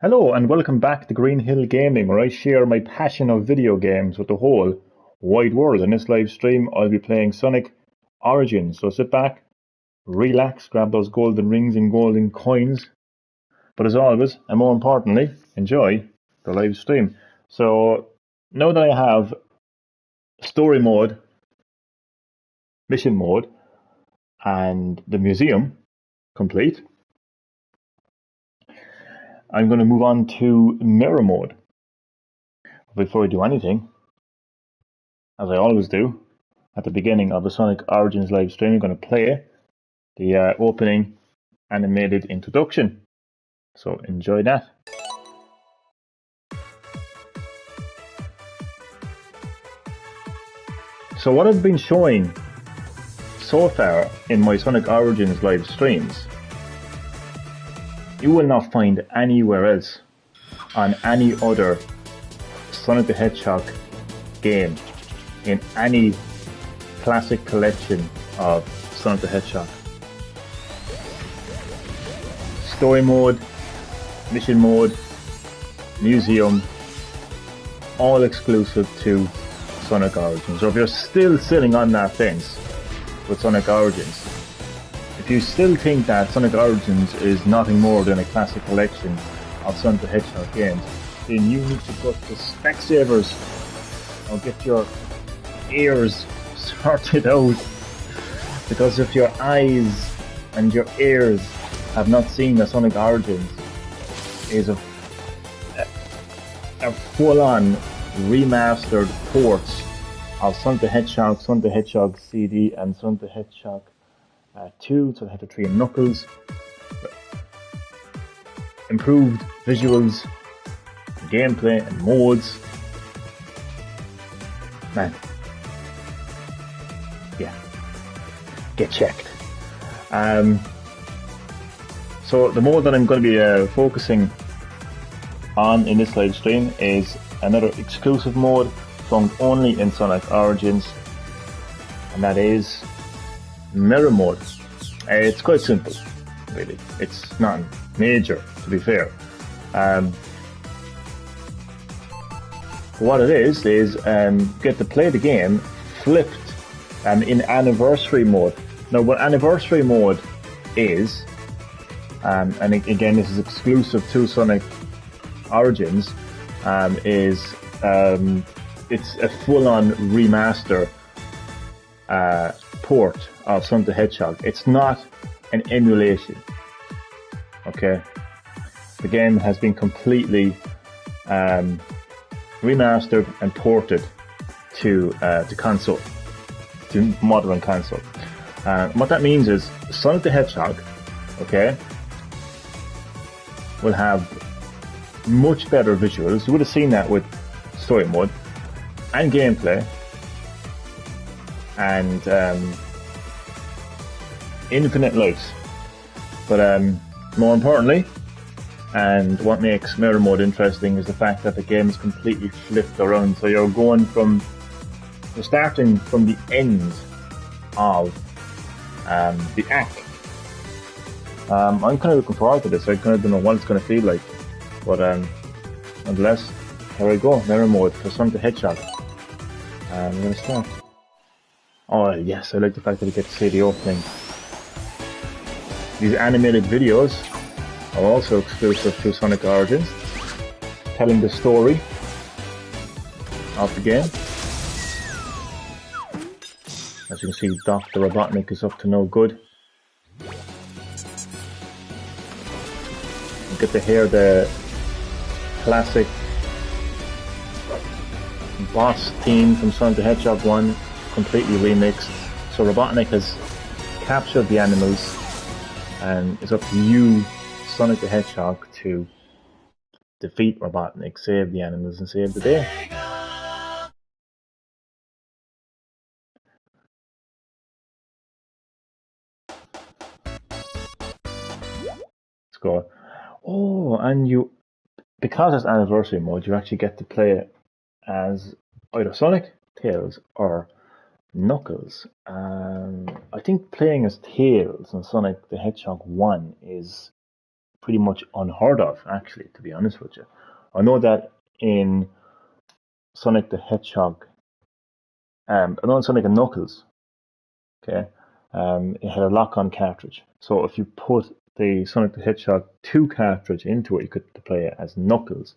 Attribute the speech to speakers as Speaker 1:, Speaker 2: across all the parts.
Speaker 1: Hello and welcome back to Green Hill Gaming, where I share my passion of video games with the whole wide world. In this live stream, I'll be playing Sonic Origins. So sit back, relax, grab those golden rings and golden coins. But as always, and more importantly, enjoy the live stream. So now that I have story mode, mission mode, and the museum complete, I'm going to move on to mirror mode. Before I do anything, as I always do, at the beginning of the Sonic Origins live stream, I'm going to play the opening animated introduction. So enjoy that. So what I've been showing so far in my Sonic Origins live streams, you will not find anywhere else on any other Sonic the Hedgehog game in any classic collection of Sonic the Hedgehog. Story mode, mission mode, museum, all exclusive to Sonic Origins. So if you're still sitting on that fence with Sonic Origins, if you still think that Sonic Origins is nothing more than a classic collection of Sonic the Hedgehog games, then you need to go to Specsavers or get your ears sorted out, because if your eyes and your ears have not seen the Sonic Origins is a full-on remastered ports of Sonic the Hedgehog, Sonic the Hedgehog CD, and Sonic the Hedgehog 2, Sonic the Hedgehog 3 and Knuckles. Improved visuals, gameplay and modes. Man, yeah, get checked. So the mode that I'm going to be focusing on in this live stream is another exclusive mode found only in Sonic Origins, and that is mirror mode. It's quite simple, really. It's not major, to be fair. What it is get to play the game flipped in anniversary mode. Now, what anniversary mode is, and again this is exclusive to Sonic Origins, is it's a full-on remaster port of Sonic the Hedgehog. It's not an emulation. Okay, the game has been completely remastered and ported to console, to modern console. What that means is Sonic the Hedgehog, okay, will have much better visuals. You would have seen that with story mode and gameplay and infinite lives. But more importantly, and what makes mirror mode interesting, is the fact that the game is completely flipped around. So you're starting from the end of the act. I'm kind of looking forward to this. I kind of don't know what it's going to feel like, but nonetheless, here I go, mirror mode for Sonic the Hedgehog. We're going to start. Oh yes, I like the fact that we get to see the opening. These animated videos are also exclusive to Sonic Origins, telling the story of the game. As you can see, Dr. Robotnik is up to no good. You get to hear the classic boss theme from Sonic the Hedgehog 1, completely remixed. So Robotnik has captured the animals, and it's up to you, Sonic the Hedgehog, to defeat Robotnik, save the animals, and save the day. Let's go. Oh, and because it's anniversary mode, you actually get to play as either Sonic, Tails, or Knuckles. I think playing as Tails in Sonic the Hedgehog 1 is pretty much unheard of, actually, to be honest with you. I know that in Sonic the Hedgehog, I know in Sonic and Knuckles, okay, it had a lock-on cartridge. So if you put the Sonic the Hedgehog 2 cartridge into it, you could play it as Knuckles,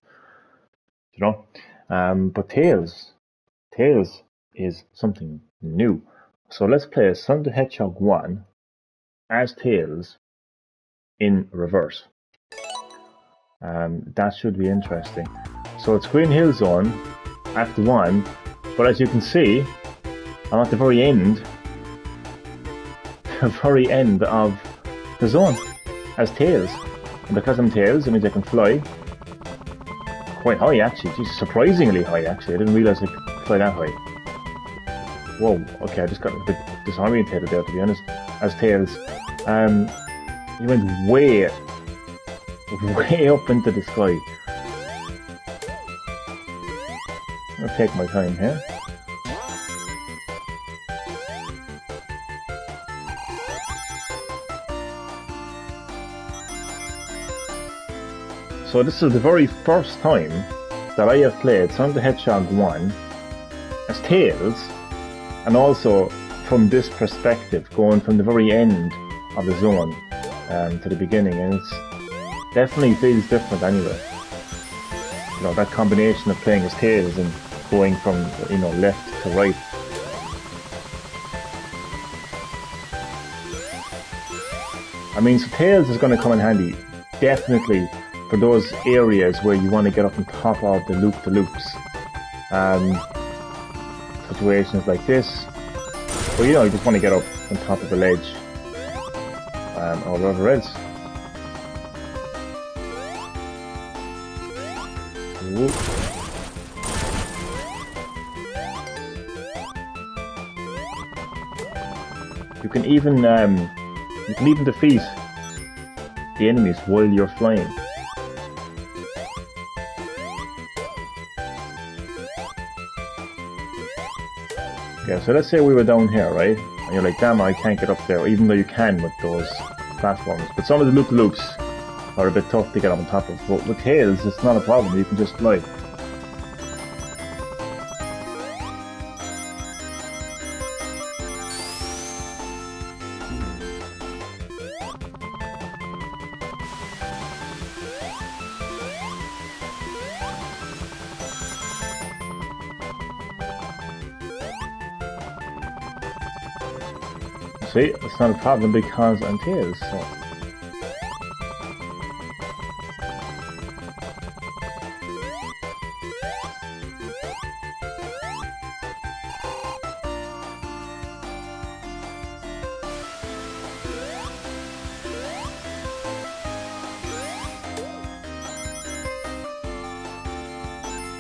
Speaker 1: you know. But Tails is something new. So let's play Sonic the Hedgehog 1 as Tails in reverse. That should be interesting. So it's Green Hill Zone, Act 1, but as you can see, I'm at the very end of the zone as Tails. And because I'm Tails, it means I can fly quite high, actually. Jeez, surprisingly high, actually. I didn't realize I could fly that high. Whoa, okay, I just got a bit disorientated there, to be honest, as Tails. He went way up into the sky. I'll take my time here. So this is the very first time that I have played Sonic the Hedgehog 1 as Tails, and also from this perspective, going from the very end of the zone to the beginning, and it definitely feels different anyway. You know, that combination of playing as Tails and going from, you know, left to right. I mean, so Tails is going to come in handy, definitely, for those areas where you want to get up on top of the loop-the-loops. Situations like this, where, you know, you just want to get up on top of the ledge, or whatever else. Whoop. You can even defeat the enemies while you're flying. Yeah, so let's say we were down here, right? And you're like, damn, I can't get up there, even though you can with those platforms. But some of the loop-loops are a bit tough to get on top of. But with Tails, it's not a problem, you can just fly. See, it's not a problem because I'm Tails, so.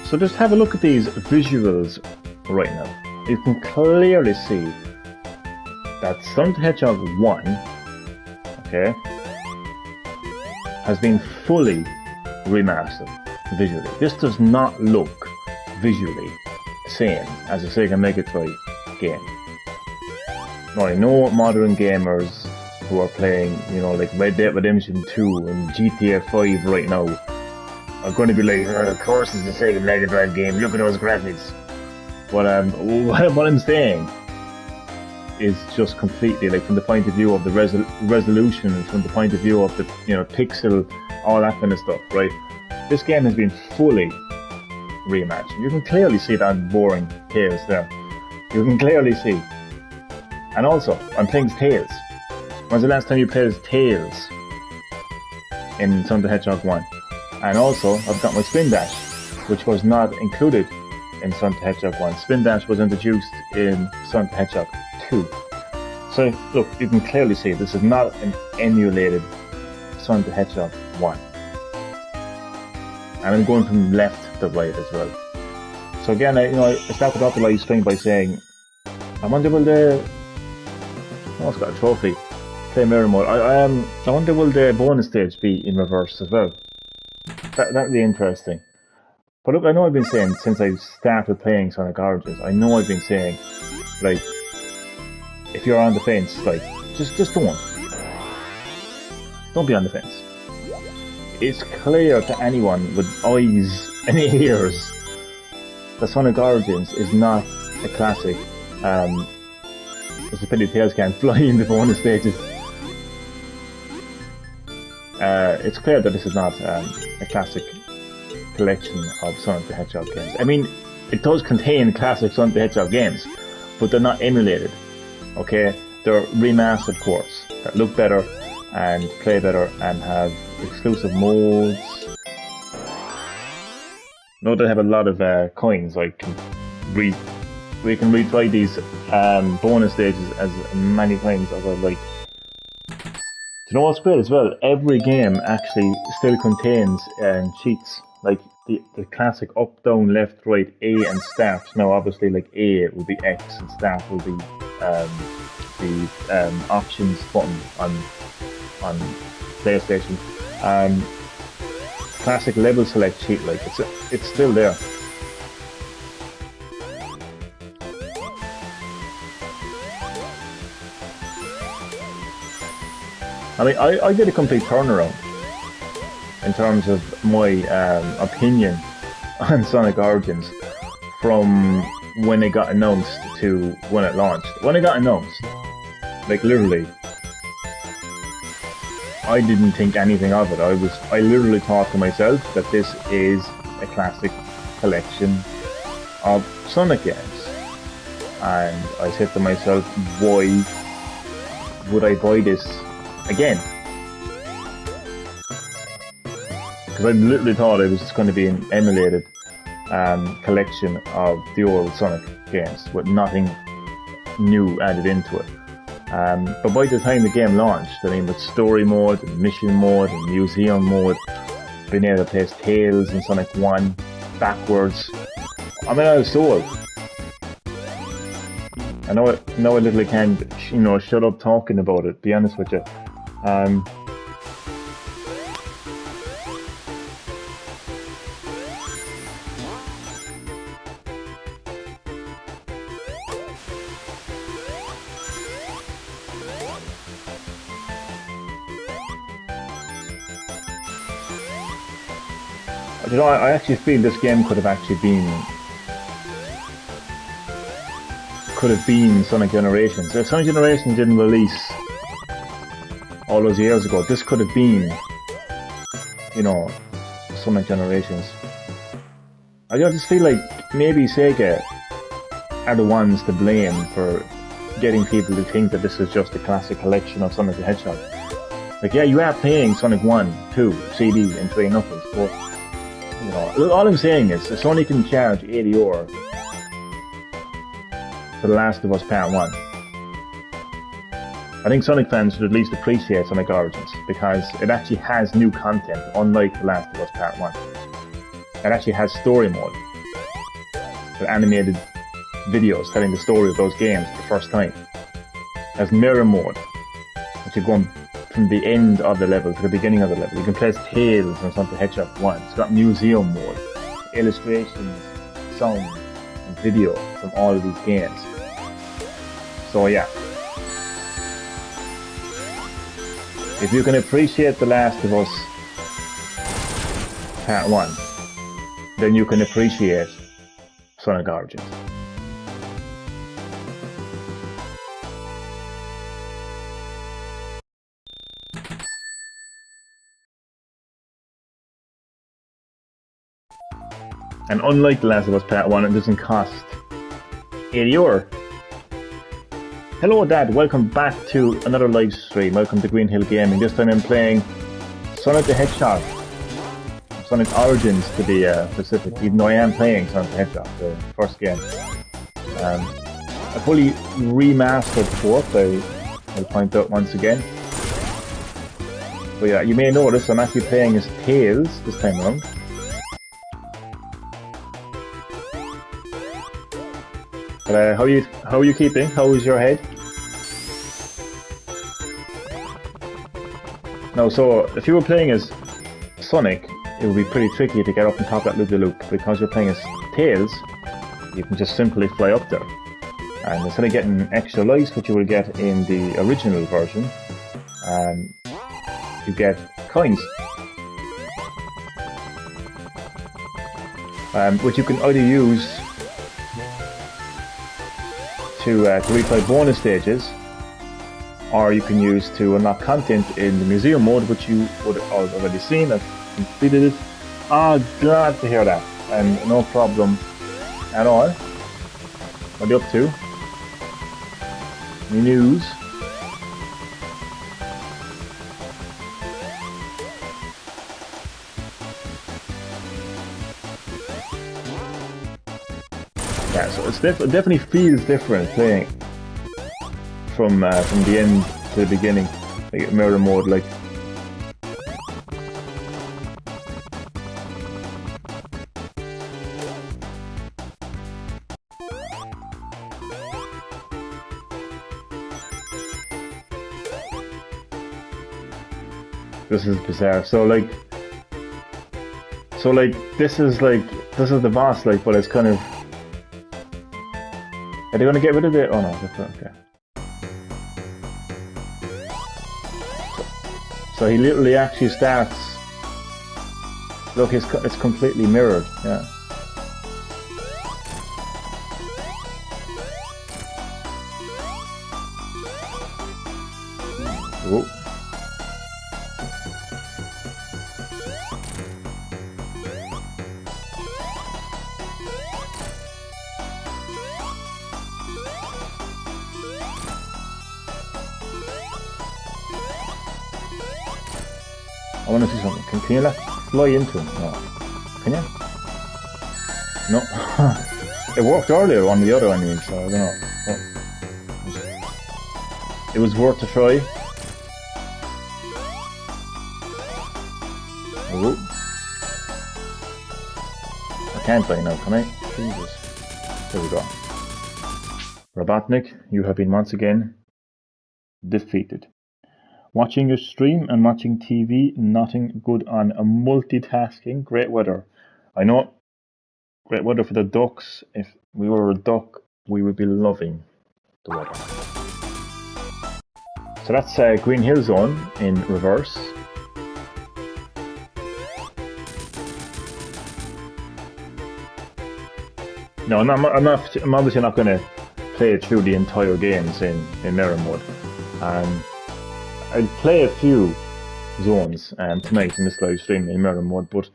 Speaker 1: So just have a look at these visuals right now. You can clearly see that Sonic the Hedgehog 1, okay, has been fully remastered visually. This does not look visually the same as a Sega Mega Drive game. Now, I know modern gamers who are playing, you know, like Red Dead Redemption 2 and GTA 5 right now are going to be like, of course it's a Sega Mega Drive game, look at those graphics. But what I'm saying is just completely, like, from the point of view of the resolution, from the point of view of the, you know, pixel, all that kind of stuff, right? This game has been fully reimagined. You can clearly see that boring Tails there. You can clearly see. And also, I'm playing as Tails. When's the last time you played as Tails in Sonic the Hedgehog 1? And also, I've got my Spin Dash, which was not included in Sonic the Hedgehog 1. Spin Dash was introduced in Sonic the Hedgehog 2. So, look, you can clearly see this is not an emulated Sonic the Hedgehog 1. And I'm going from left to right as well. So again, I started off the live stream by saying, I wonder will the... Oh, it's got a trophy. Play mirror mode. I wonder will the bonus stage be in reverse as well. That'd be interesting. But look, I know I've been saying since I started playing Sonic Origins, I know I've been saying, like, if you're on the fence, like, just don't be on the fence. it's clear to anyone with eyes and ears that Sonic Origins is not a classic. It's a pity Tails can't fly in the bonus stages. It's clear that this is not a classic collection of Sonic the Hedgehog games. I mean, it does contain classic Sonic the Hedgehog games, but they're not emulated. Okay, they're remastered ports that look better and play better and have exclusive modes. Note they have a lot of coins. We can retry these bonus stages as many times as I like. Do you know what's great as well? Every game actually still contains cheats, like the classic up, down, left, right, A and start. Now obviously like A will be X and start will be the options button on PlayStation. Classic level select cheat, like it's still there. I mean, I did a complete turnaround in terms of my opinion on Sonic Origins from when it got announced to when it launched. When it got announced, like literally, I didn't think anything of it. I literally thought to myself that this is a classic collection of Sonic games. And I said to myself, why would I buy this again? Because I literally thought it was just going to be an emulated collection of the old Sonic games with nothing new added into it. But by the time the game launched, I mean, with story mode and mission mode and museum mode, being able to place Tails in Sonic 1 backwards, I mean, I was sold. I know I literally can't, shut up talking about it, be honest with you. I actually feel this game could have been Sonic Generations. If Sonic Generations didn't release all those years ago, this could have been, Sonic Generations. I just feel like maybe Sega are the ones to blame for getting people to think that this is just a classic collection of Sonic the Hedgehog. Like, yeah, you are playing Sonic 1, 2, CD, and 3 Knuckles, but all I'm saying is, if Sony can charge €80 for The Last of Us Part 1, I think Sonic fans should at least appreciate Sonic Origins, because it actually has new content, unlike The Last of Us Part 1. It actually has story mode, with animated videos telling the story of those games for the first time. It has mirror mode, which you're going from the end of the level to the beginning of the level. You can place Tails on Sonic the Hedgehog 1. It's got museum mode, illustrations, sound, and video from all of these games. So yeah. If you can appreciate The Last of Us Part 1, then you can appreciate Sonic Origins. And unlike The Last of Us Part 1, it doesn't cost €80. Hello Dad, welcome back to another live stream. Welcome to Green Hill Gaming. This time I'm playing Sonic the Hedgehog. Sonic Origins to be specific, even though I am playing Sonic the Hedgehog, the first game. A fully remastered port, I'll point out once again. But yeah, you may notice I'm actually playing as Tails this time around. But how are you keeping? How is your head? No, so if you were playing as Sonic, it would be pretty tricky to get up on top of that loop-de-loop. Because you're playing as Tails, you can just simply fly up there. And instead of getting extra lives, which you will get in the original version, you get coins. which you can either use to replay bonus stages, or you can use to unlock content in the museum mode, which you would have already seen. I've completed it. Glad to hear that, and no problem at all. What are you up to? Any news? Yeah, so it definitely feels different playing from the end to the beginning, like mirror mode, like. This is bizarre. So like this is the boss, like, but it's kind of. Are they gonna get rid of it? Oh no, okay. So he literally actually starts. Look, it's completely mirrored. Yeah. Whoa. I want to see something. Can you like fly into him? No. Can you? No. It worked earlier on the other enemy, so I don't know. Oh. It was worth a try. Oh. I can't fly now, can I? Jesus. There we go. Robotnik, you have been once again defeated. Watching your stream and watching TV, nothing good on multitasking. Great weather. I know. Great weather for the ducks. If we were a duck, we would be loving the weather. So that's Green Hill Zone in reverse. No, I'm obviously not going to play through the entire games in mirror mode. I'll play a few zones tonight in this live stream in mirror mode, but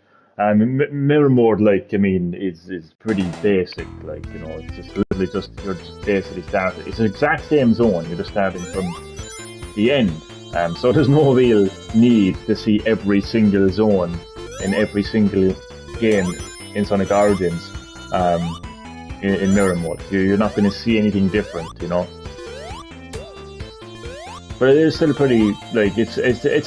Speaker 1: mirror mode, like, I mean, is pretty basic. Like, you know, it's just literally you're just basically starting. It's the exact same zone. You're just starting from the end. So there's no real need to see every single zone in every single game in Sonic Origins in mirror mode. You're not going to see anything different, you know. But it is still pretty, like, it's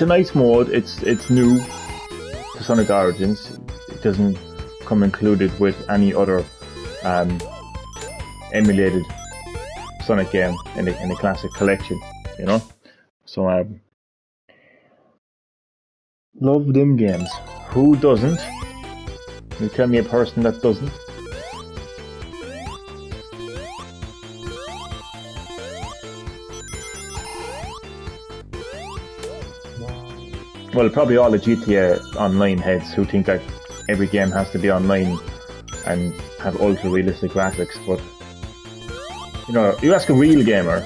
Speaker 1: a nice mode. It's new to Sonic Origins. It doesn't come included with any other emulated Sonic game in the classic collection, you know. So love them games. Who doesn't? You tell me a person that doesn't. Well, probably all the GTA Online heads who think that every game has to be online and have ultra realistic graphics, but you know, you ask a real gamer,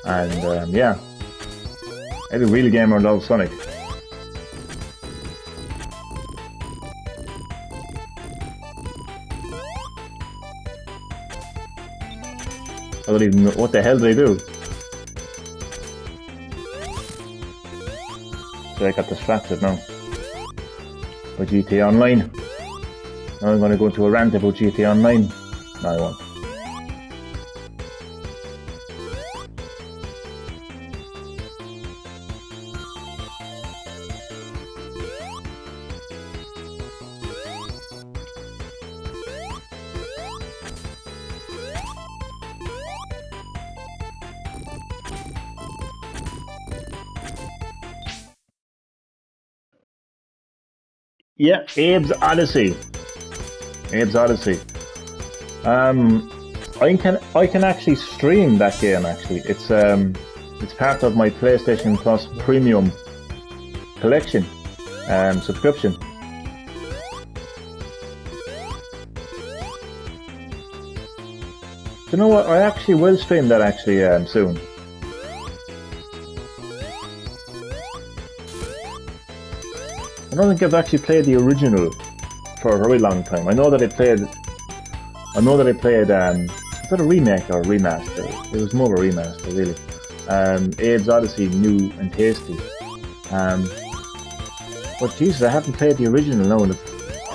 Speaker 1: and yeah, every real gamer loves Sonic. I don't even know what the hell they do. So I got distracted now by GTA Online. Now I'm going to go into a rant about GTA Online. No, I won't. Yeah, Abe's Odyssey. Abe's Odyssey. I can actually stream that game. Actually, it's part of my PlayStation Plus Premium collection subscription. you know what? I actually will stream that actually soon. I don't think I've actually played the original for a very long time. I know that I played. Is that a remake or a remaster? It was more of a remaster, really. Abe's Oddysee, New and Tasty. But Jesus, I haven't played the original now in a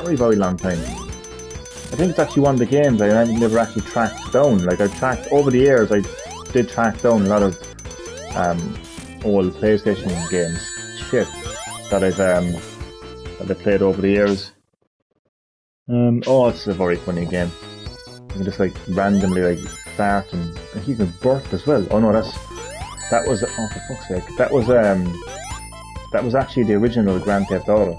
Speaker 1: very, very long time. I think it's actually one of the games I never actually tracked down. Like, I tracked over the years, I did track down a lot of old PlayStation games, shit, that I played over the years. Oh, it's a very funny game. You can just like randomly like fart and you can burp as well. Oh no, that was, oh for fuck's sake, that was actually the original Grand Theft Auto.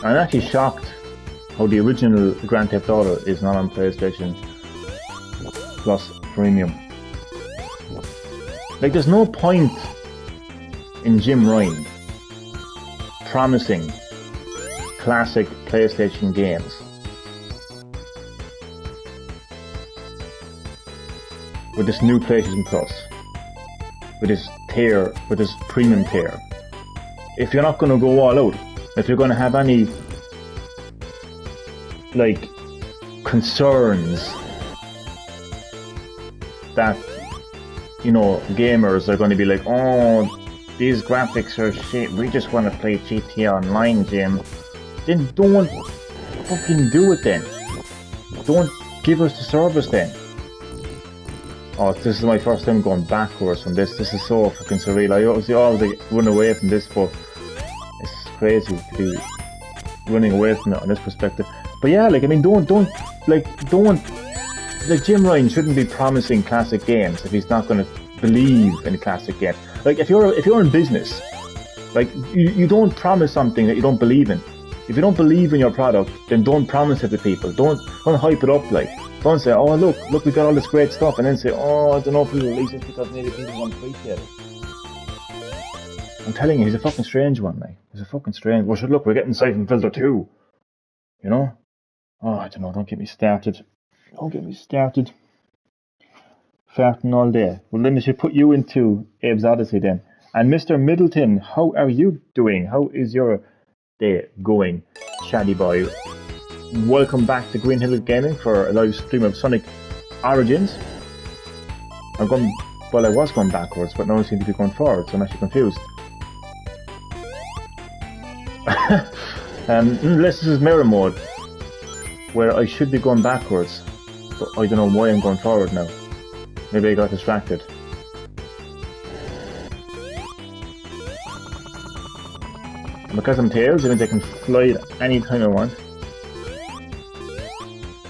Speaker 1: I'm actually shocked how the original Grand Theft Auto is not on PlayStation Plus Premium. Like, there's no point in Jim Ryan promising classic PlayStation games with this new PlayStation Plus, with this tier, with this premium tier, if you're not going to go all out. If you're going to have any, like, concerns that, you know, gamers are going to be like, oh, these graphics are shit, we just want to play GTA Online, Jim, then don't fucking do it then. Don't give us the service then. Oh, this is my first time going backwards from this. This is so fucking surreal. I always like, run away from this, but crazy to be running away from it on this perspective. But yeah, like, I mean, don't like Jim Ryan shouldn't be promising classic games if he's not going to believe in a classic game. Like, if you're in business, like, you don't promise something that you don't believe in. If you don't believe in your product, then don't promise it to people. Don't hype it up. Like, don't say, oh look, we got all this great stuff, and then say, oh, I don't know if we release it because maybe people won't appreciate it. I'm telling you, he's a fucking strange one, mate. He's a fucking strange. Well, look, we're getting Siphon Filter 2. You know? Oh, I don't know. Don't get me started. Don't get me started. Farting all day. Well, then I should put you into Abe's Oddysee then. And Mr. Middleton, how are you doing? How is your day going, Shaddy boy? Welcome back to Green Hill Gaming for a live stream of Sonic Origins. I was going backwards, but now I seem to be going forward, so I'm actually confused. Unless this is mirror mode, where I should be going backwards, but I don't know why I'm going forward now. Maybe I got distracted. Because I'm Tails, it means I can fly at any time I want.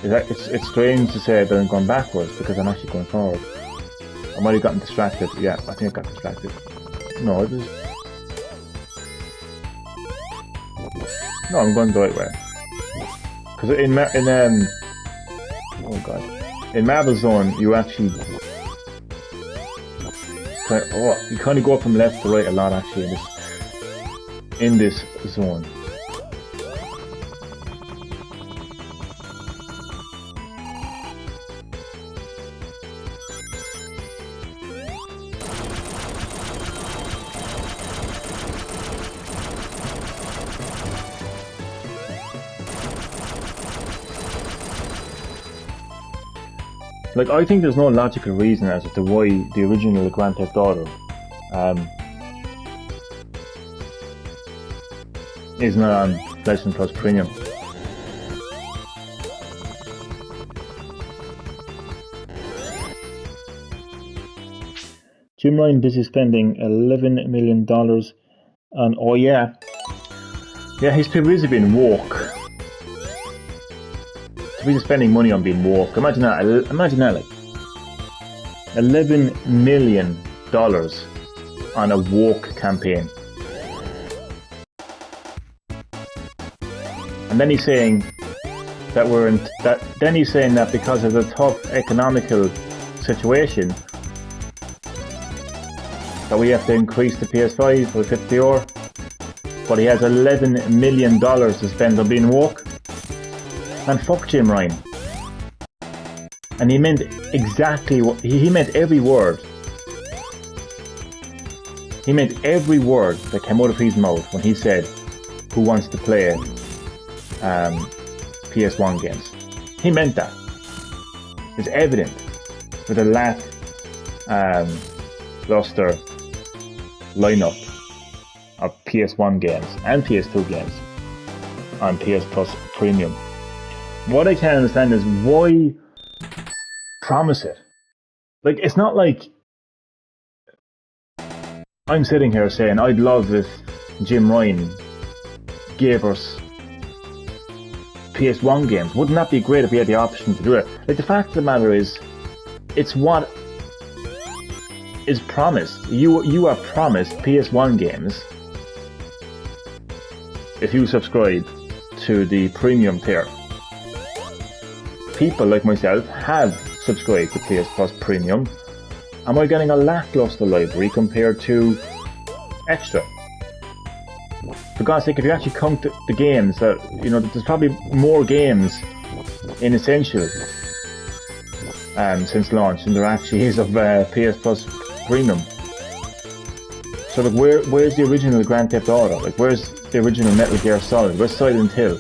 Speaker 1: It's strange to say that I'm going backwards because I'm actually going forward. I might have gotten distracted. Yeah, I think I got distracted. No, it was... No, I'm going the right way. Because in Marble Zone, you actually you kind of go from left to right a lot actually in this zone. Like, I think there's no logical reason as to why the original Grand Theft Auto is not on PlayStation Plus Premium. Jim Ryan busy spending $11 million on, oh yeah, he's too busy being woke. to be spending money on being woke. Imagine that. Imagine that, like $11 million on a woke campaign. And then he's saying that then he's saying that because of the tough economical situation that we have to increase the PS5 for €50, but he has $11 million to spend on being woke. And fuck Jim Ryan. And he meant exactly what he meant. Every word. He meant every word that came out of his mouth when he said, "Who wants to play PS1 games?" He meant that. It's evident with the lackluster lineup of PS1 games and PS2 games on PS Plus Premium. What I can't understand is why promise it. Like, it's not like I'm sitting here saying I'd love if Jim Ryan gave us PS1 games. Wouldn't that be great if we had the option to do it? Like, the fact of the matter is, it's what is promised. You are promised PS1 games if you subscribe to the premium tier. People like myself have subscribed to PS Plus Premium, and we're getting a lackluster library compared to Extra. For God's sake, if you actually count the games, that there's probably more games in Essential since launch than there actually is of PS Plus Premium. So, like, where's the original Grand Theft Auto? Like, where's the original Metal Gear Solid? Where's Silent Hill?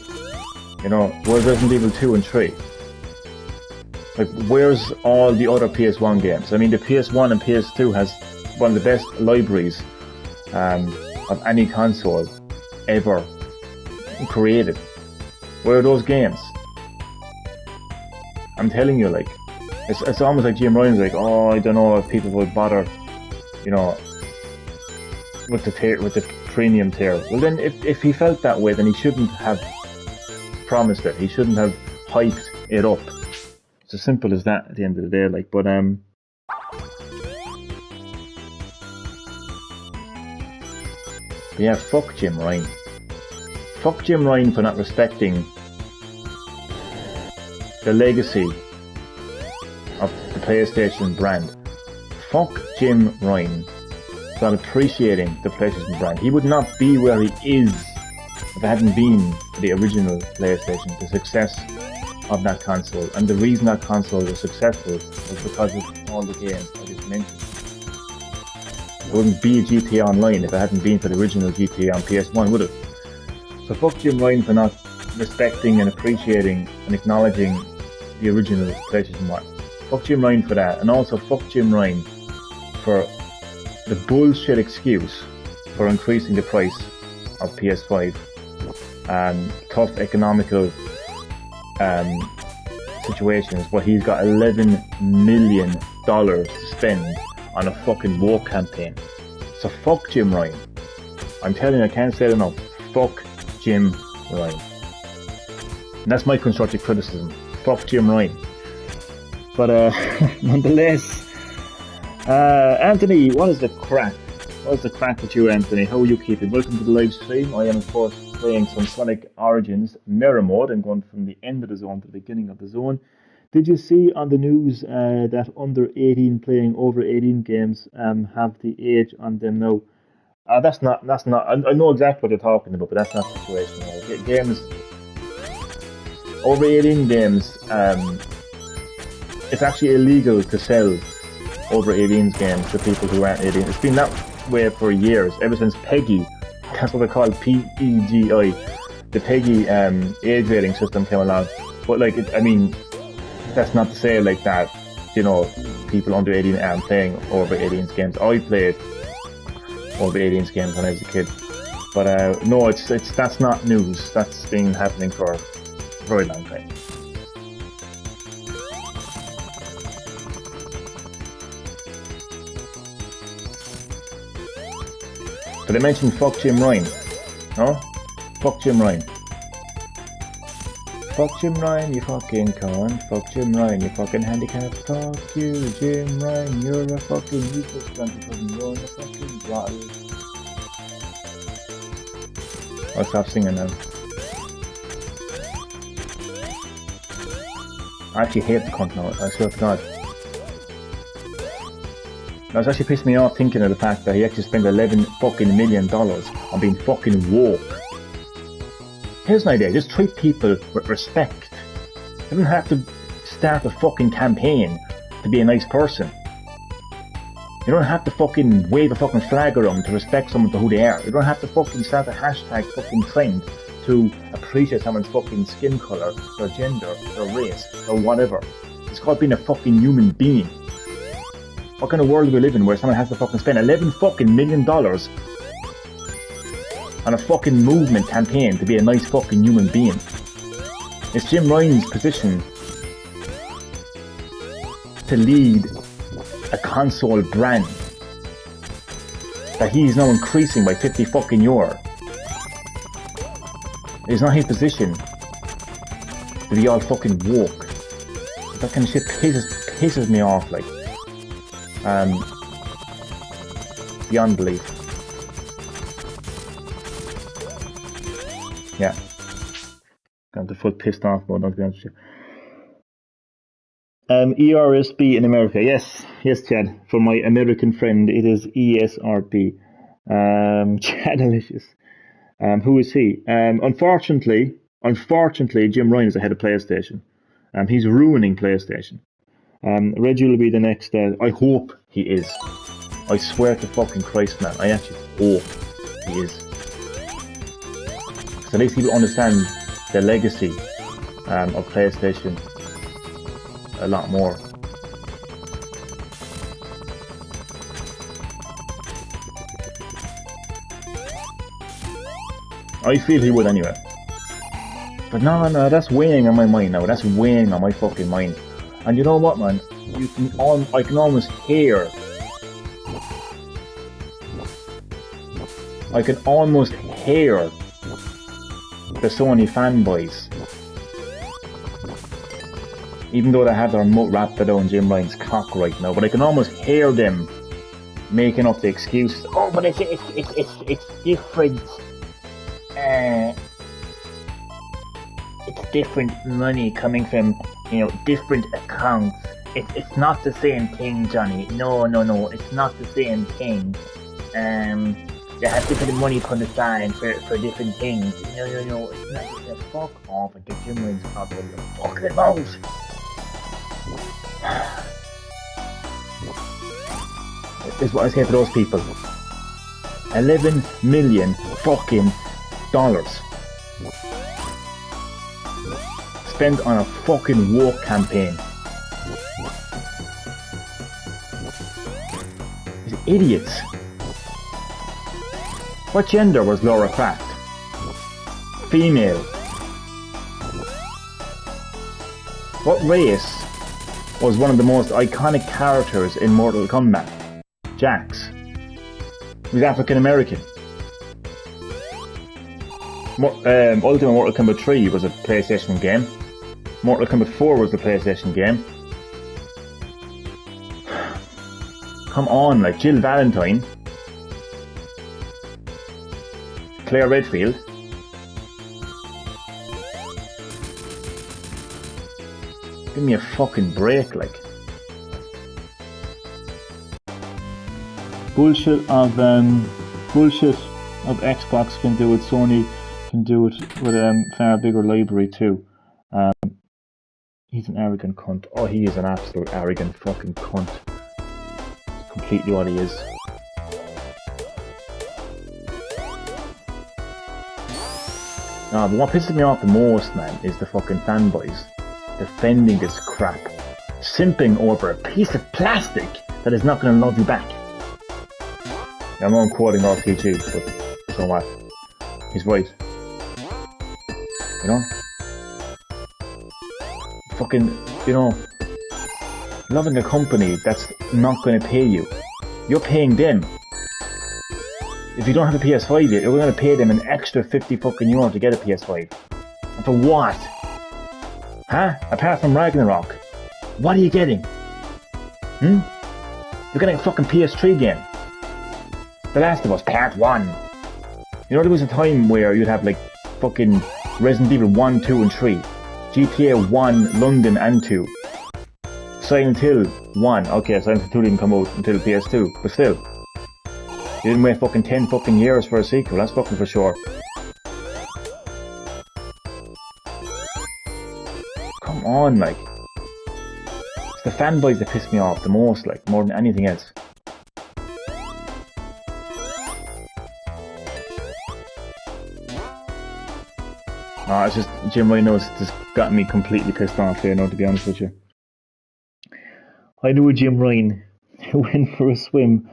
Speaker 1: Where's Resident Evil 2 and 3? Like, where's all the other PS1 games? I mean, the PS1 and PS2 has one of the best libraries of any console ever created. Where are those games? I'm telling you, like, it's almost like Jim Ryan's like, oh, I don't know if people would bother, with the premium tier. Well, then, if he felt that way, then he shouldn't have promised it. He shouldn't have hyped it up. It's as simple as that at the end of the day, like, but yeah, fuck Jim Ryan. Fuck Jim Ryan for not respecting the legacy of the PlayStation brand. Fuck Jim Ryan for not appreciating the PlayStation brand. He would not be where he is if it hadn't been for the original PlayStation, the success of that console. And the reason that console was successful was because of all the games I just mentioned. It wouldn't be a GTA Online if it hadn't been for the original GTA on PS1, would it? So fuck Jim Ryan for not respecting and appreciating and acknowledging the original PlayStation 1. Fuck Jim Ryan for that. And also fuck Jim Ryan for the bullshit excuse for increasing the price of PS5. Tough economical situations, but he's got $11 million to spend on a fucking war campaign. So fuck Jim Ryan. I'm telling you, I can't say it enough. Fuck Jim Ryan. And that's my constructive criticism. Fuck Jim Ryan. But nonetheless, Anthony, what is the crack? What is the crack with you, Anthony? How are you keeping? Welcome to the live stream. I am, of course, playing some Sonic Origins Mirror Mode. I'm going from the end of the zone to the beginning of the zone. Did you see on the news that under 18 playing over 18 games have the age on them now? That's not. I know exactly what you're talking about, but that's not the situation. Games over 18 games. It's actually illegal to sell over 18 games to people who aren't 18. It's been that way for years, ever since PEGI. That's what they call PEGI. The PEGI age rating system came along. But like, that's not to say like that, people under 18 aren't playing over 18 games. I played over 18 games when I was a kid. But no, that's not news. That's been happening for a very long time. But I mentioned fuck Jim Ryan. No? Fuck Jim Ryan. Fuck Jim Ryan, you fucking cunt. Fuck Jim Ryan, you fucking handicap. Fuck you, Jim Ryan, you're a fucking useless cunt because you're a fucking rattle. I'll stop singing now. I actually hate the cunt now, I swear to God. Now, it's actually pissed me off thinking of the fact that he actually spent $11 fucking million on being fucking woke. Here's an idea, just treat people with respect. You don't have to start a fucking campaign to be a nice person. You don't have to fucking wave a fucking flag around to respect someone for who they are. You don't have to fucking start a hashtag fucking trend to appreciate someone's fucking skin colour, their gender, their race, or whatever. It's called being a fucking human being. What kind of world do we live in where someone has to fucking spend $11 fucking million on a fucking movement campaign to be a nice fucking human being? It's Jim Ryan's position to lead a console brand that he's now increasing by 50 fucking euro. It's not his position to be all fucking woke. That kind of shit pisses me off, like. Beyond belief. Yeah. Got the full pissed off mode, not to be honest with you. ERSB in America. Yes, Chad. For my American friend, it is ESRB. Chadalicious. Who is he? Unfortunately, Jim Ryan is ahead of PlayStation. He's ruining PlayStation. Reggie will be the next. I hope he is. I swear to fucking Christ, man. I actually hope he is. So at least he will understand the legacy of PlayStation a lot more. I feel he would anyway. But no, that's weighing on my mind now. That's weighing on my fucking mind. And you know what, man? I can almost hear. I can almost hear the Sony fanboys. Even though they have their mouth wrapped around Jim Ryan's cock right now, but I can almost hear them making up the excuses. Oh, but it's different. It's different money coming from, different accounts. It's not the same thing, Johnny. No, it's not the same thing. You have different money put aside for different things. No, it's not the same. Fuck off and get Jim Ryan's cock out of your fucking mouth. This is what I say to those people. $11 million fucking dollars spent on a fucking woke campaign. These idiots. What gender was Laura Croft? Female. What race was one of the most iconic characters in Mortal Kombat? Jax. He was African American. Ultimate Mortal Kombat 3 was a PlayStation game. Mortal Kombat 4 was the PlayStation game. Come on, like Jill Valentine. Claire Redfield. Give me a fucking break, like. Bullshit of Xbox can do it. Sony can do it with a far bigger library too. He's an arrogant cunt. Oh, he is an absolute arrogant fucking cunt. That's completely what he is. No, but what pisses me off the most, man, is the fucking fanboys defending this crap, simping over a piece of plastic that is not going to love you back. I know I'm quoting RPG, but so what? He's right. You know? Fucking, loving a company that's not going to pay you. You're paying them. If you don't have a PS5 yet, you're going to pay them an extra 50 fucking euro to get a PS5. And for what? Huh? Apart from Ragnarok, what are you getting? Hmm? You're getting a fucking PS3 game. The Last of Us Part 1. You know, there was a time where you'd have like fucking Resident Evil 1, 2 and 3. GTA 1, London and 2. Silent Hill 1. Okay, Silent Hill 2 didn't come out until PS2, but still. You didn't wait fucking 10 fucking years for a sequel, that's fucking for sure. Come on, like. It's the fanboys that piss me off the most, like, more than anything else. Oh, it's just, Jim Ryan knows just got me completely pissed off here, to be honest with you. I knew a Jim Ryan who went for a swim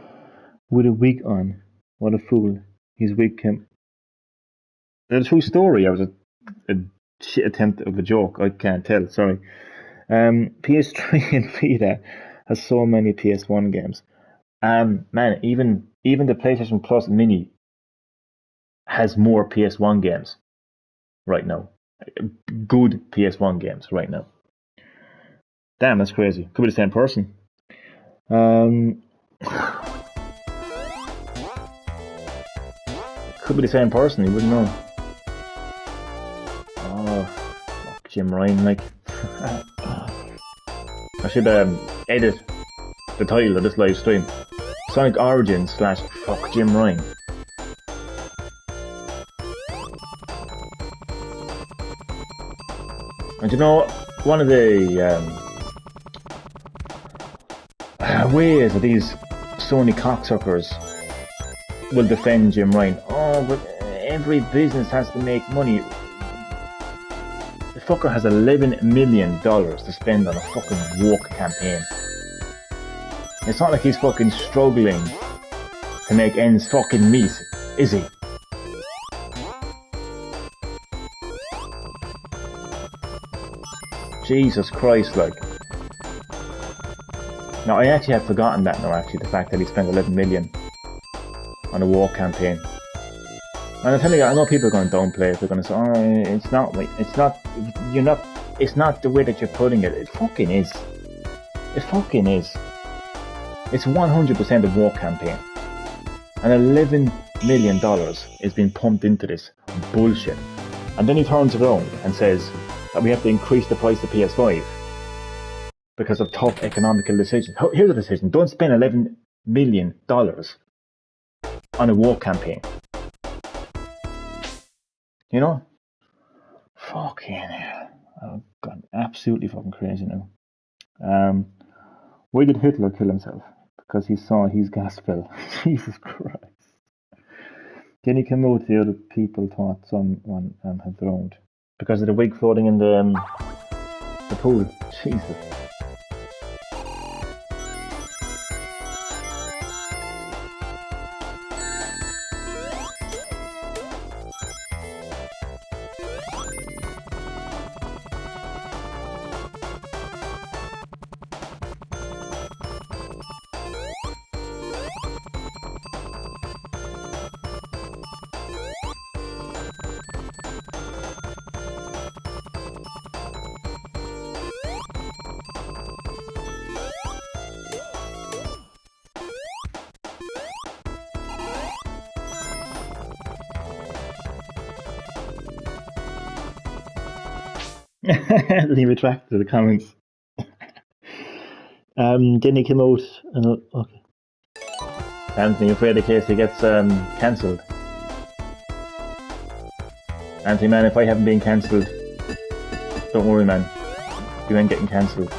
Speaker 1: with a wig on. What a fool. His wig came... It's a true story. I was a shit attempt of a joke. I can't tell, sorry. PS3 and Vita has so many PS1 games. Man, even the PlayStation Plus Mini has more PS1 games right now. Good PS1 games right now. Damn, that's crazy. Could be the same person. Could be the same person, you wouldn't know. Oh, fuck Jim Ryan, like. I should edit the title of this live stream. Sonic Origins / fuck Jim Ryan. And you know, one of the ways that these Sony cocksuckers will defend Jim Ryan. Oh, but every business has to make money. The fucker has $11 million to spend on a fucking woke campaign. It's not like he's fucking struggling to make ends fucking meet, is he? Jesus Christ, like. Now, I actually had forgotten that now, actually, the fact that he spent 11 million on a war campaign. And I'm telling you, I know people are going to downplay it, they're going to say, oh, it's not the way that you're putting it. It fucking is. It fucking is. It's 100% a war campaign. And $11 million is being pumped into this bullshit. And then he turns around and says that we have to increase the price of PS5 because of tough economical decisions. Here's a decision. Don't spend $11 million on a war campaign. You know? Fucking hell. I've gone absolutely fucking crazy now. Why did Hitler kill himself? Because he saw his gas bill. Jesus Christ. Then he came out, the other people thought someone had drowned. Because of the wig floating in the pool. Jesus. He retracted the comments. Then he came out and okay. Anthony, afraid in case he gets cancelled. Anthony, man, if I haven't been cancelled, don't worry, man. You ain't getting cancelled.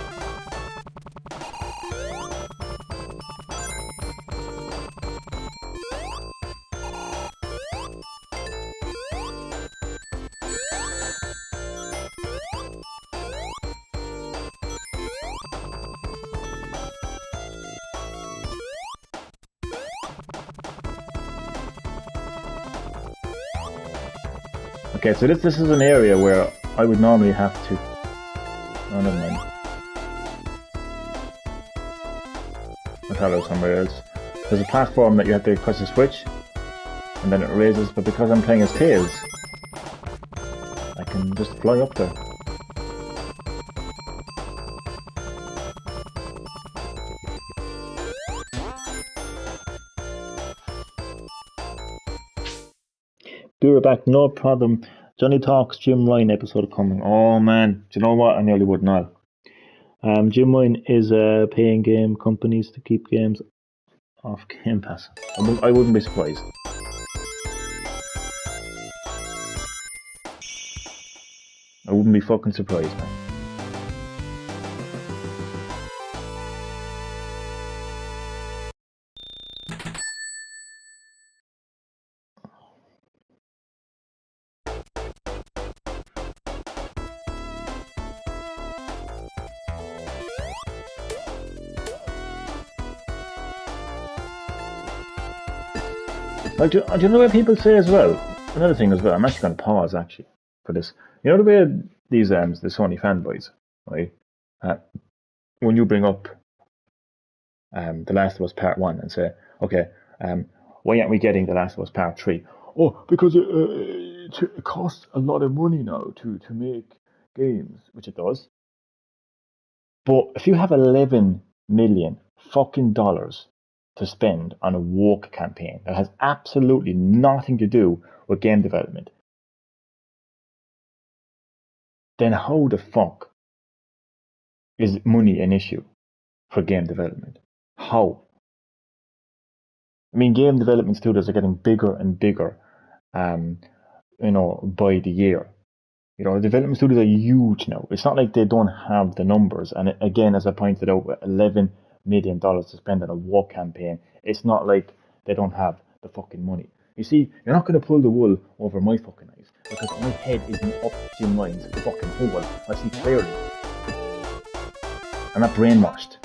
Speaker 1: Okay, so this is an area where I would normally have to... Oh, never mind. I thought it was somewhere else. There's a platform that you have to press a switch, and then it raises, but because I'm playing as Tails, I can just fly up there. Be right back, no problem. Johnny Talks Jim Ryan episode coming. Oh man, do you know what? I nearly would not. Jim Ryan is paying game companies to keep games off Game Pass. I wouldn't be surprised. I wouldn't be fucking surprised, man. Like, do you know what people say as well? Another thing as well. I'm actually going to pause actually for this. You know the way these the Sony fanboys, right? When you bring up The Last of Us Part 1 and say, okay, why aren't we getting The Last of Us Part 3? Oh, because it costs a lot of money now to make games, which it does. But if you have 11 million fucking dollars to spend on a woke campaign that has absolutely nothing to do with game development, then how the fuck is money an issue for game development? How? I mean, game development studios are getting bigger and bigger, by the year. Development studios are huge now. It's not like they don't have the numbers. And again, as I pointed out, with $11 million to spend on a war campaign, it's not like they don't have the fucking money. You see, you're not going to pull the wool over my fucking eyes because my head isn't up Jim Ryan's fucking hole. I see clearly. I'm not brainwashed.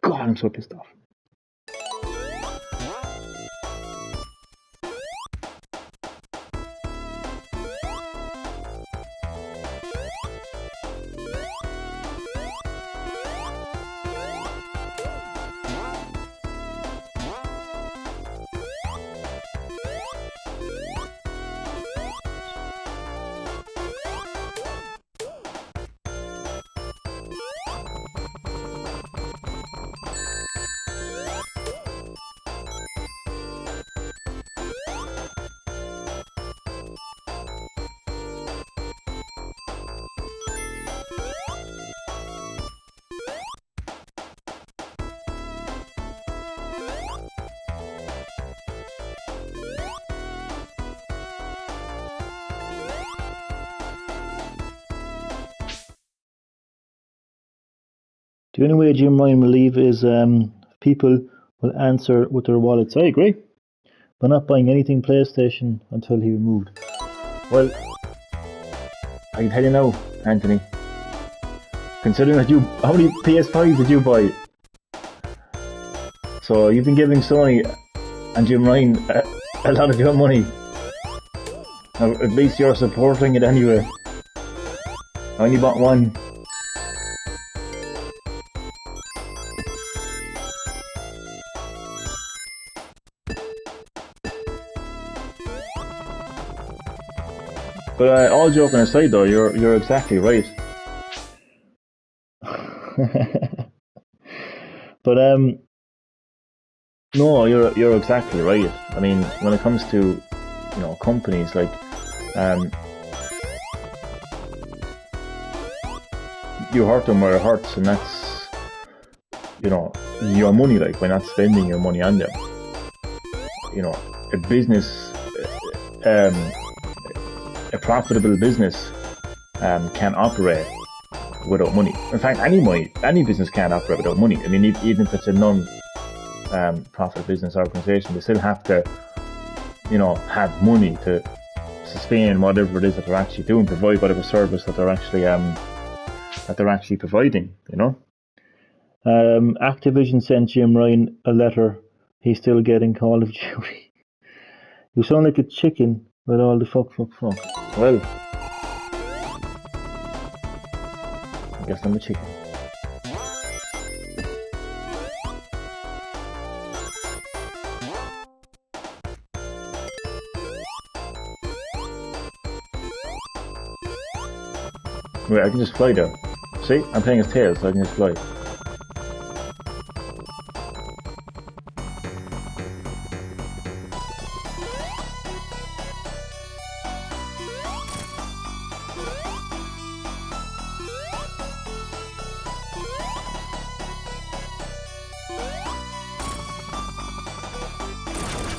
Speaker 1: God, I'm so pissed off. The only way Jim Ryan will leave is people will answer with their wallets. I agree. But not buying anything PlayStation until he removed. Well, I can tell you now, Anthony. Considering that how many PS5s did you buy? So you've been giving Sony and Jim Ryan a lot of your money. Now, at least you're supporting it anyway. I only bought one. But all joking aside, though, you're exactly right. But no, you're exactly right. I mean, when it comes to companies like you hurt them where it hurts, and that's your money. Like, by not spending your money on them, a business. A profitable business can't operate without money. In fact, any business can't operate without money. I mean, even if it's a non-profit business organization, they still have to, have money to sustain whatever it is that they're actually doing, provide whatever service that they're actually providing. Activision sent Jim Ryan a letter. He's still getting Call of Duty. You sound like a chicken with all the fuck. Well, I guess I'm a chicken. Wait, I can just fly there. See? I'm playing as Tails, so I can just fly.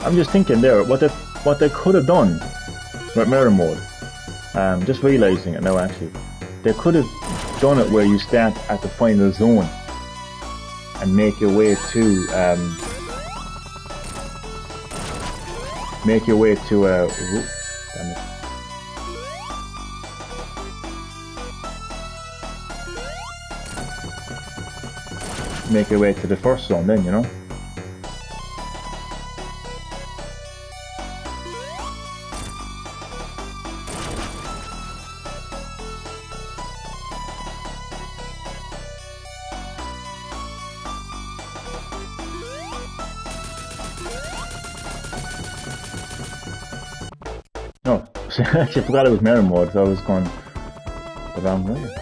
Speaker 1: I'm just thinking there, what they could have done with mirror mode, just realising it now actually, they could have done it where you start at the final zone and make your way to damn it. Make your way to the first zone then, you know? No, I actually forgot it was mirror mode, so I was going the wrong way.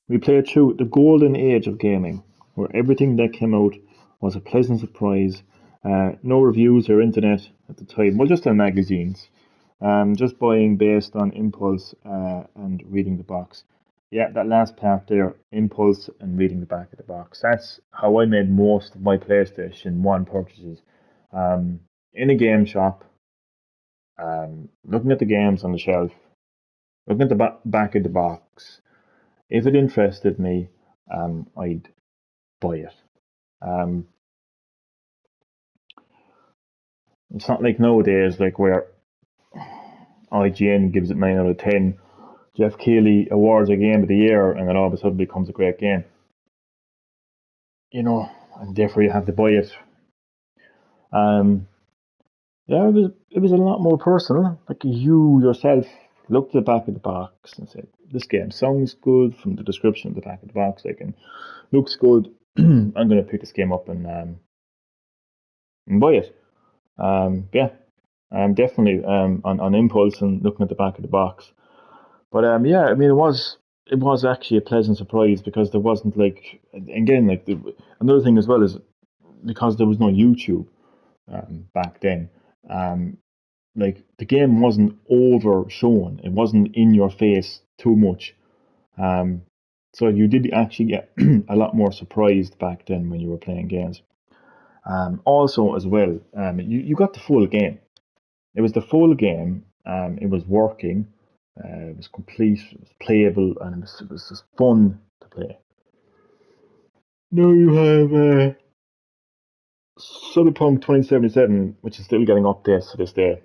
Speaker 1: We played through the golden age of gaming, where everything that came out was a pleasant surprise. No reviews or internet at the time, well, just on magazines. Just buying based on impulse and reading the box. Yeah, that last part there, impulse and reading the back of the box. That's how I made most of my PlayStation 1 purchases. In a game shop, looking at the games on the shelf, looking at the back of the box. If it interested me, I'd buy it. Um, it's not like nowadays, like where IGN gives it 9 out of 10, Jeff Keighley awards a game of the year, and then all of a sudden becomes a great game. You know, and therefore you have to buy it. Um, yeah, it was a lot more personal. Like you yourself looked at the back of the box and said, "This game sounds good from the description of the back of the box. Like, and looks good. I'm going to pick this game up and buy it." Yeah, definitely on impulse and looking at the back of the box. But yeah, I mean, it was actually a pleasant surprise because there wasn't like again like another thing as well is because there was no YouTube back then. Um, like the game wasn't over shown; it wasn't in your face too much. Um, so you did actually get a lot more surprised back then when you were playing games. Also, as well, you got the full game. It was the full game. It was working. It was complete. It was playable, and it was just fun to play. Now you have Cyberpunk 2077, which is still getting updates to this day.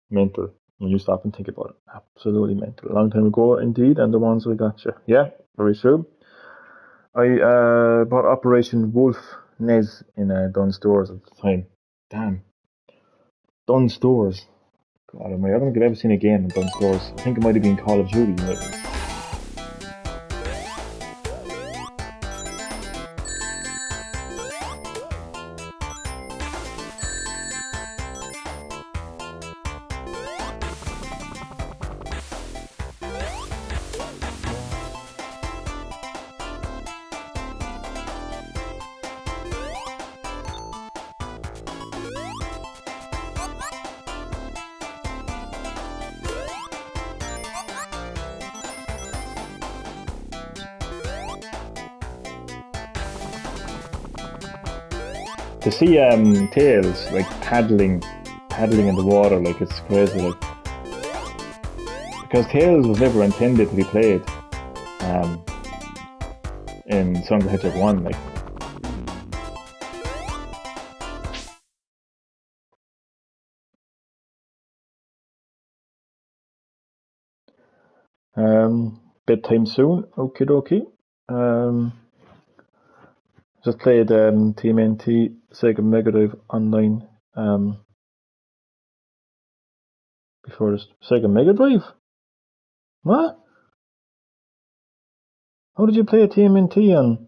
Speaker 1: Mental. When you stop and think about it, absolutely mental. A long time ago, indeed, and the ones we got you. Yeah, very true. I bought Operation Wolf Nez in Dunn Stores at the time. Damn, Dunn Stores. God, I don't think I've ever seen a game in Dunn Stores. I think it might have been Call of Duty. To see Tails like paddling in the water, like it's crazy, like because Tails was never intended to be played um, in Sonic the Hedgehog 1. Like, bedtime soon. Okie dokie. Just played TMNT Sega Mega Drive Online. before this. Sega Mega Drive? What? How did you play a TMNT on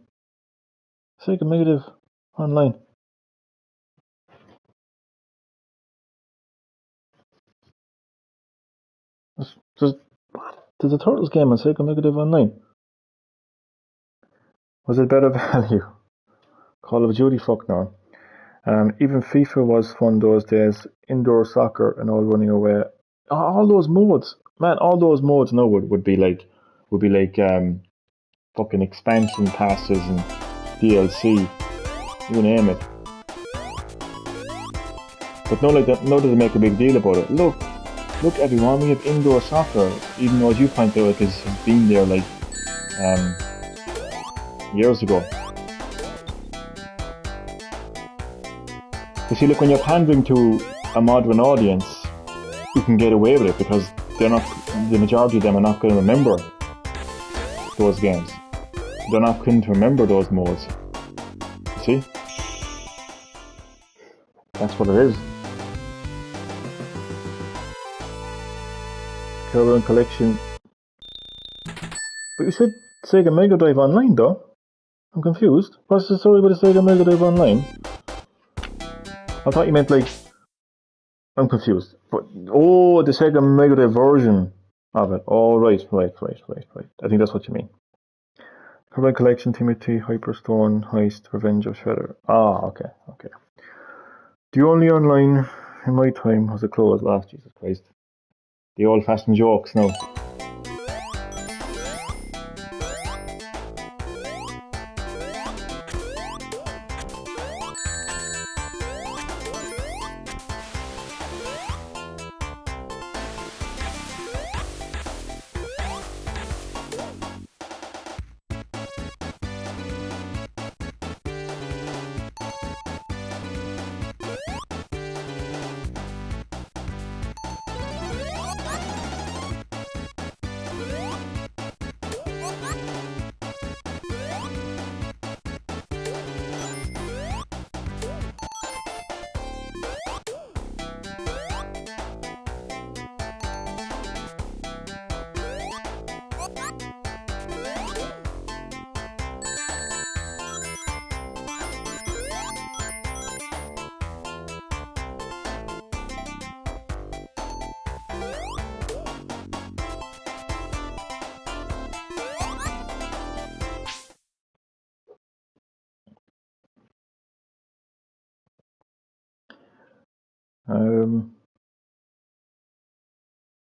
Speaker 1: Sega Mega Drive online? There's a Turtles game on Sega Mega Drive online. Was it better value? Call of Duty? Fuck no. Even FIFA was fun those days. Indoor soccer and all running away. All those modes, man. All those modes now would be like fucking expansion passes and DLC. You name it. But no, like that. No, does make a big deal about it. Look, everyone. We have indoor soccer, even though as you point out, it has been there like years ago. You see, look, when you're pandering to a modern audience, you can get away with it because the majority of them are not going to remember those games. They're not going to remember those modes. You see? That's what it is. Caravan Collection. But you said Sega Mega Drive Online, though? I'm confused. What's the story with the Sega Mega Drive Online? I thought you meant like... I'm confused. But the Sega Mega Drive version of it. Oh, right. I think that's what you mean. Caravan Collection, Timothy, Hyperstone, Heist, Revenge of Shredder. Ah, okay. The only online in my time was a closed last. Jesus Christ. The old-fashioned jokes now.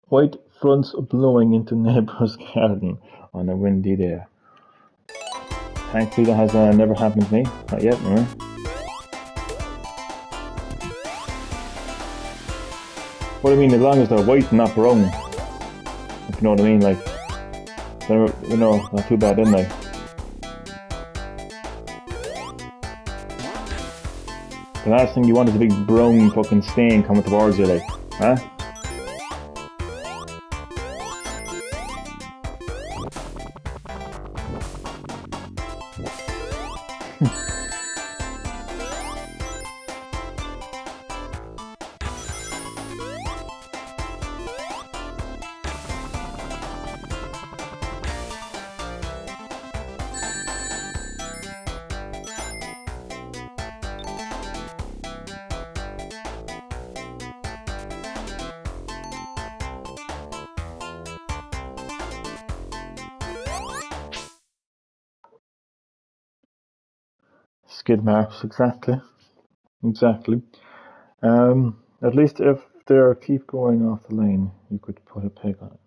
Speaker 1: White fronts blowing into neighbour's garden on a windy day. Thankfully that has never happened to me. Not yet, no. What I mean, as long as they're white and not brown. If you know what I mean, like... They're, not too bad, didn't they? The last thing you want is a big brown fucking stain coming towards you, like, huh? Skid marks, exactly. At least if they keep going off the lane, you could put a peg on it.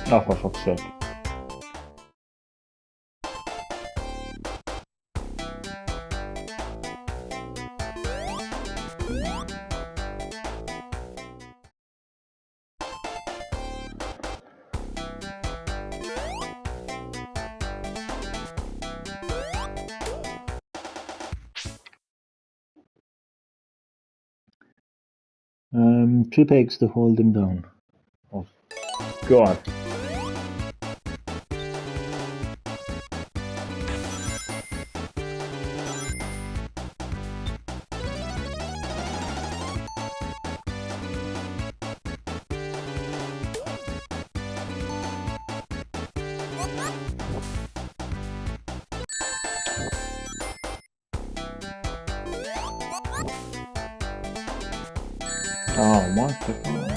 Speaker 1: Oh, for fuck's sake. Trip eggs to hold them down. Oh, God. Oh, what the fuck?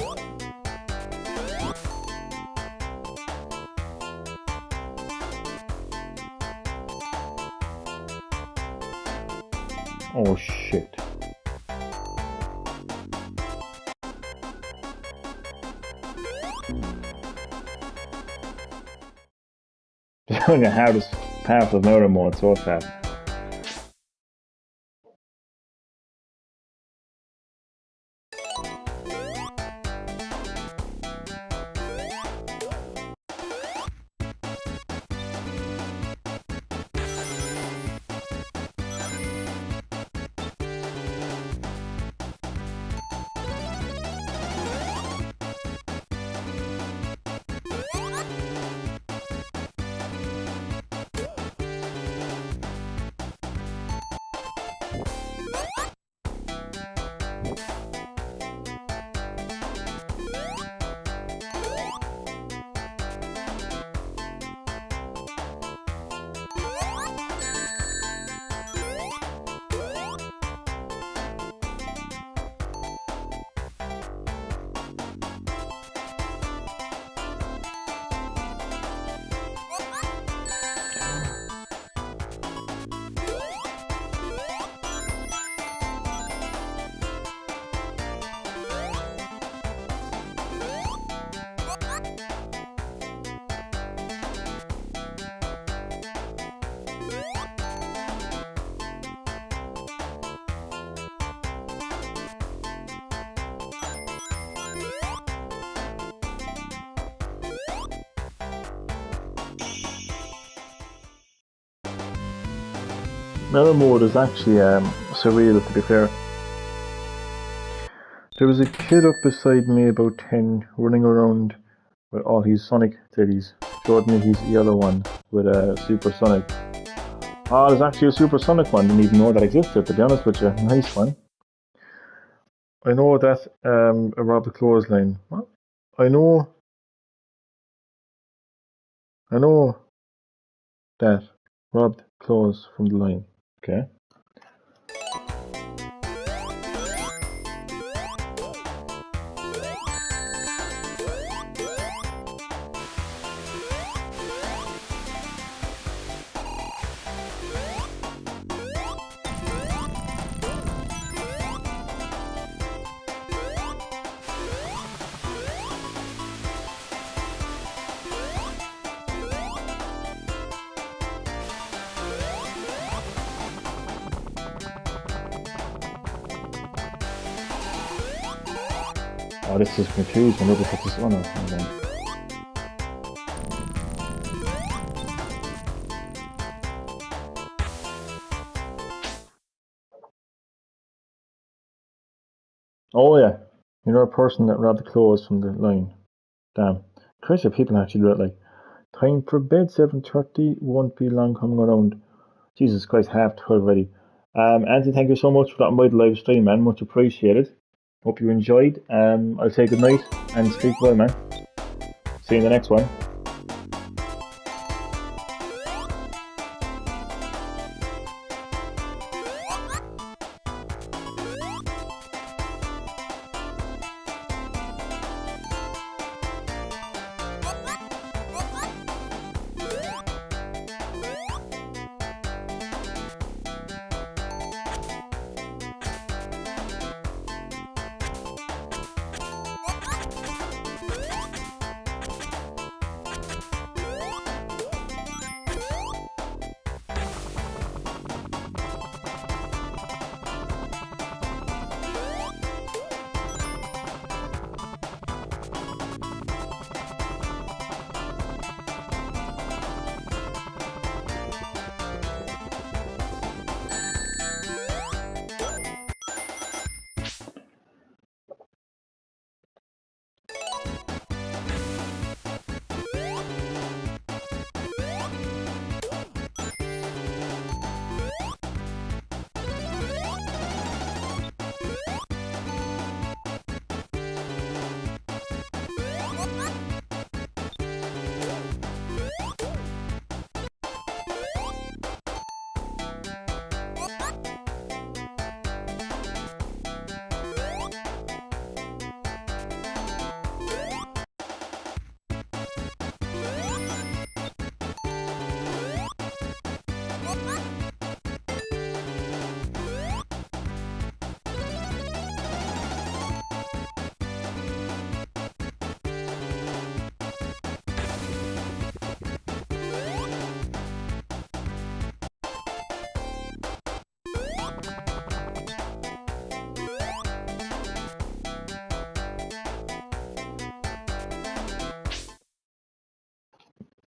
Speaker 1: Oh, shit. Doing the hardest part of murder mode so far. Murder mode is actually surreal, to be fair. There was a kid up beside me about 10 running around with all his Sonic teddies. Showed me his yellow one with a Super Sonic. Oh, there's actually a Super Sonic one. Didn't even know that existed, to be honest with you. Nice one. I know that around the clothesline. What? I know that robbed clothes from the line. Okay. Oh, this is confused. I'm going to put this on. Hold on. Oh yeah, you're a person that robbed the clothes from the line. Damn. Crazy people actually do it. Like, time for bed 7:30. Won't be long coming around. Jesus Christ, half 12 already. Anthony, thank you so much for that by the live stream, man. Much appreciated. Hope you enjoyed. I'll say good night and sleep well, man. See you in the next one.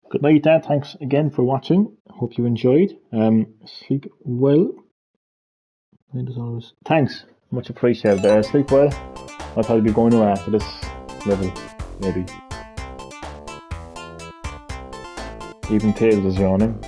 Speaker 1: Good night, Dan. Thanks again for watching. Hope you enjoyed. Sleep well. And as always, thanks. Much appreciated. Sleep well. I'll probably be going away after this level, maybe. Even Tails is yawning.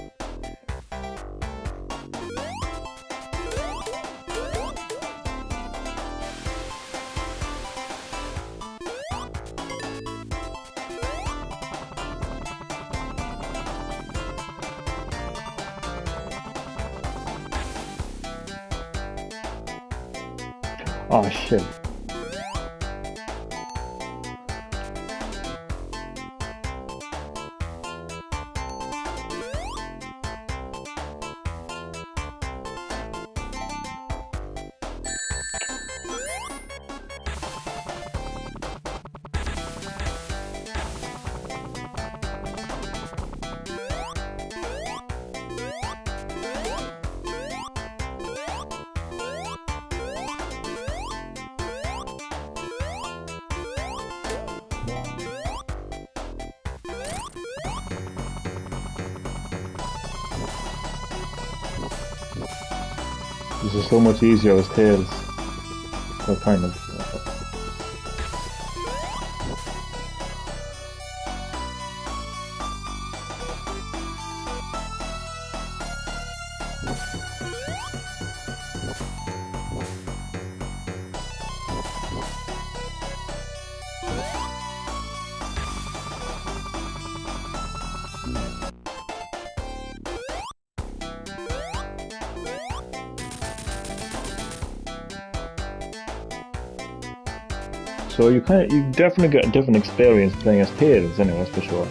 Speaker 1: Oh shit. This is so much easier as Tails. Well, kind of. So you definitely get a different experience playing as Tails, anyway, that's for sure.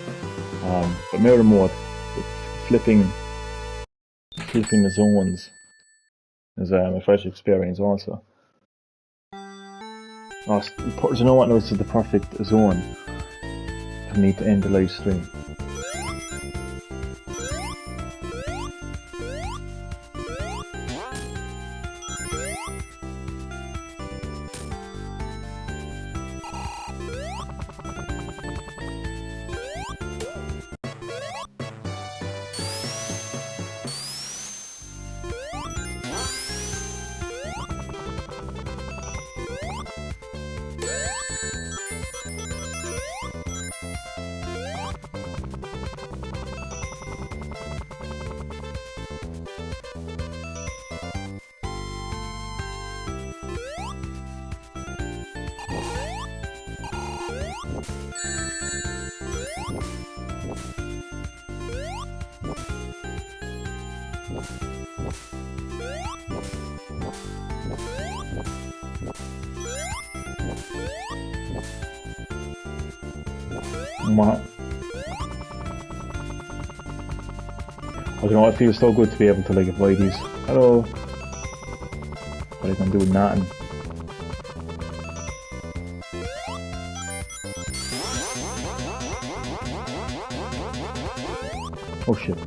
Speaker 1: But Mirror Mode, flipping the zones is a fresh experience also. Oh, do you know what? No, this is the perfect zone for me to end the live stream. What? I don't know, it feels so good to be able to like avoid these. Hello. What I can do nothing. Oh shit.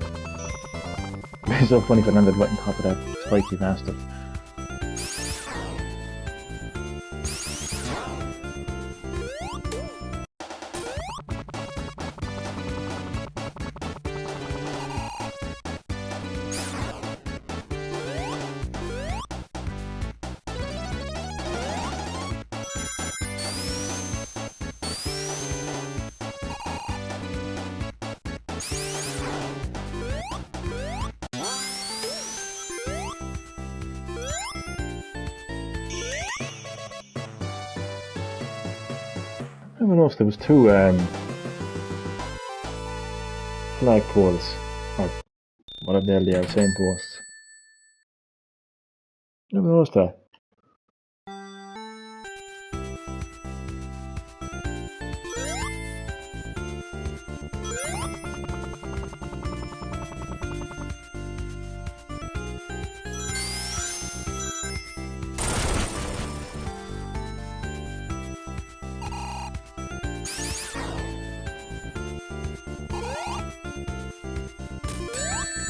Speaker 1: It's so funny if I landed right on top of that spiky bastard. I don't know if there was two flagpoles, or whatever the hell they are, same posts. Never noticed that.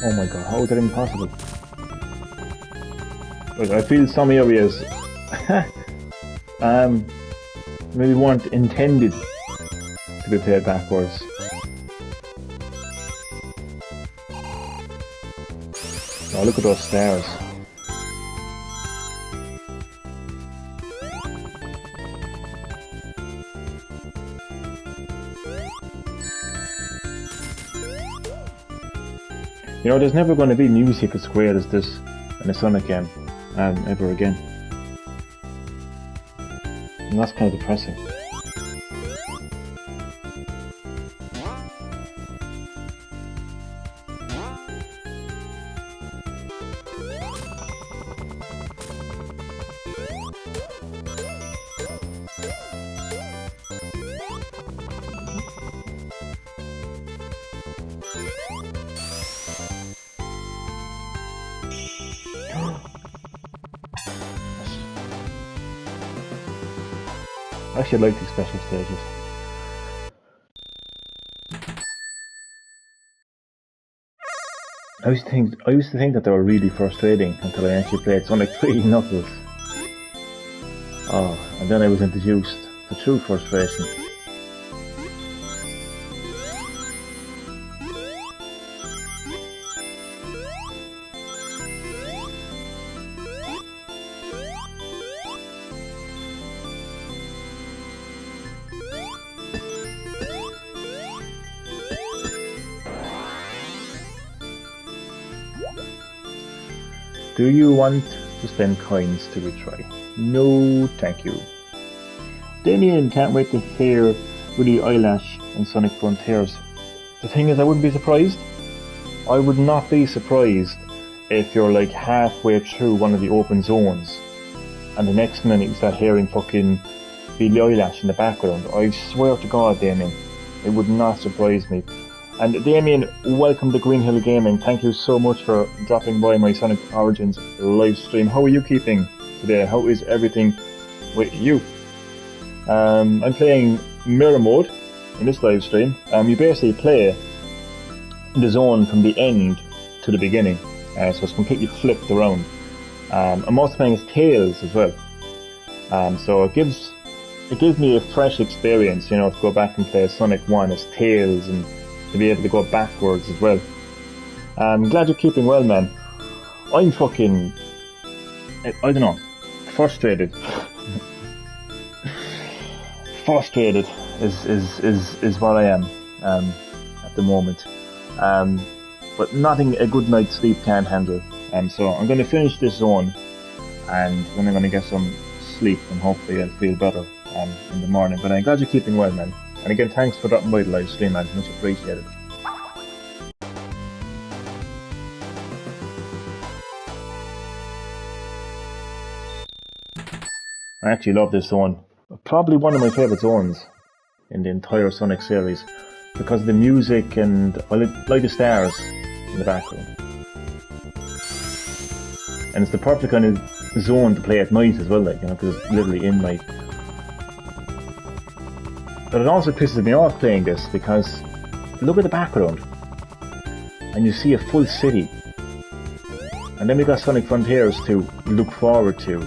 Speaker 1: Oh my god, how is that impossible? Like, I feel some areas maybe weren't intended to be played backwards. Oh, look at those stars. You know, there's never going to be music as great as this in a Sonic game ever again. And that's kind of depressing. I actually like these special stages. I used to think that they were really frustrating until I actually played Sonic 3 Knuckles. Oh, and then I was introduced to true frustration. Do you want to spend coins to retry? No, thank you. Damien can't wait to hear Willie Eyelash and Sonic Frontiers. The thing is, I wouldn't be surprised. I would not be surprised if you're like halfway through one of the open zones and the next minute you start hearing fucking Billie Eyelash in the background. I swear to God, Damien, it would not surprise me. And Damien, welcome to Green Hill Gaming. Thank you so much for dropping by my Sonic Origins live stream. How are you keeping today? How is everything with you? I'm playing Mirror Mode in this live stream. You basically play the zone from the end to the beginning, so it's completely flipped around. I'm also playing as Tails as well, so it gives me a fresh experience, you know, to go back and play Sonic 1 as Tails and to be able to go backwards as well. I'm glad you're keeping well, man. I'm fucking, I don't know, frustrated. Frustrated is what I am at the moment. But nothing a good night's sleep can't handle. So I'm going to finish this zone, and then I'm going to get some sleep, and hopefully I'll feel better in the morning. But I'm glad you're keeping well, man. And again, thanks for dropping by the live stream, man. Much appreciated. I actually love this zone. Probably one of my favourite zones in the entire Sonic series, because of the music and I like the stars in the background. And it's the perfect kind of zone to play at night as well, like, you know, because it's literally in night. But it also pisses me off playing this because look at the background and you see a full city. And then we got Sonic Frontiers to look forward to.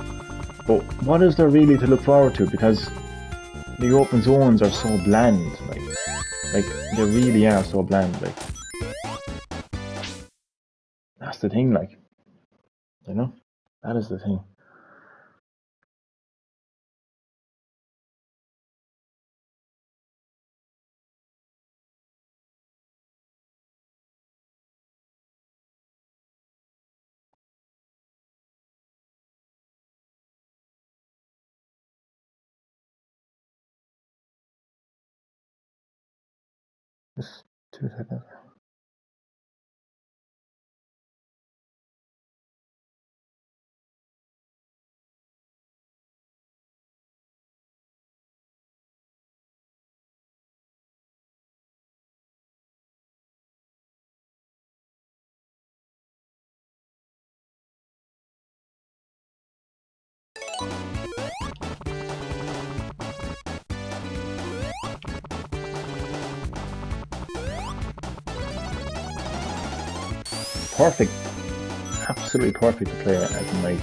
Speaker 1: But what is there really to look forward to? Because the open zones are so bland, like they really are so bland, like. That's the thing, like, you know, that is the thing. Just 2 seconds. Perfect. Absolutely perfect to play at night.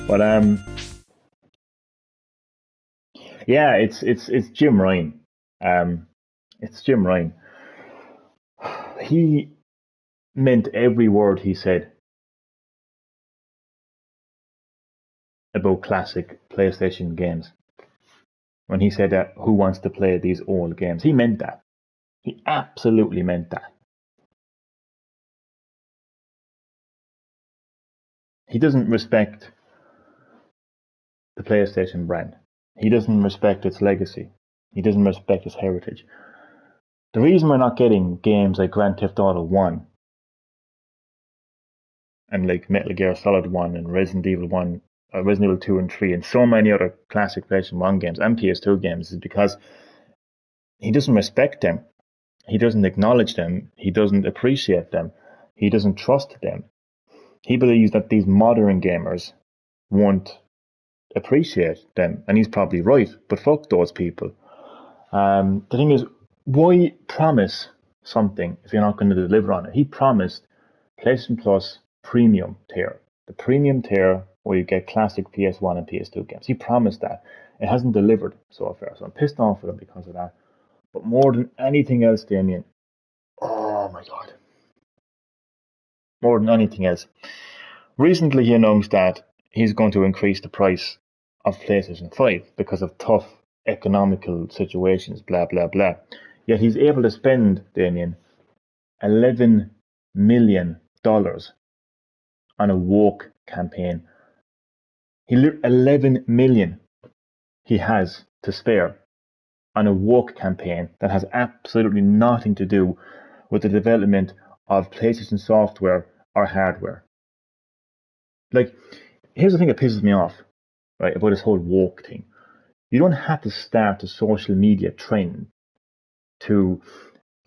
Speaker 1: But yeah, it's Jim Ryan. It's Jim Ryan. He meant every word he said about classic PlayStation games. When he said that, who wants to play these old games? He meant that. He absolutely meant that. He doesn't respect the PlayStation brand. He doesn't respect its legacy. He doesn't respect its heritage. The reason we're not getting games like Grand Theft Auto 1 and like Metal Gear Solid 1 and Resident Evil 1, Resident Evil 2 and 3 and so many other classic PlayStation 1 games and PS2 games is because he doesn't respect them. He doesn't acknowledge them. He doesn't appreciate them. He doesn't trust them. He believes that these modern gamers won't appreciate them, and he's probably right. But fuck those people. The thing is, why promise something if you're not going to deliver on it? He promised PlayStation Plus Premium tier, the premium tier where you get classic PS1 and PS2 games. He promised that. It hasn't delivered so far, so I'm pissed off with him because of that. But more than anything else, Damien, oh my god, more than anything else, recently he announced that he's going to increase the price of PlayStation 5 because of tough economical situations, blah, blah, blah. Yet he's able to spend, Damien, $11 million on a woke campaign. 11 million he has to spare on a woke campaign that has absolutely nothing to do with the development of PlayStation software or hardware. Like, here's the thing that pisses me off, right, about this whole woke thing. You don't have to start a social media trend to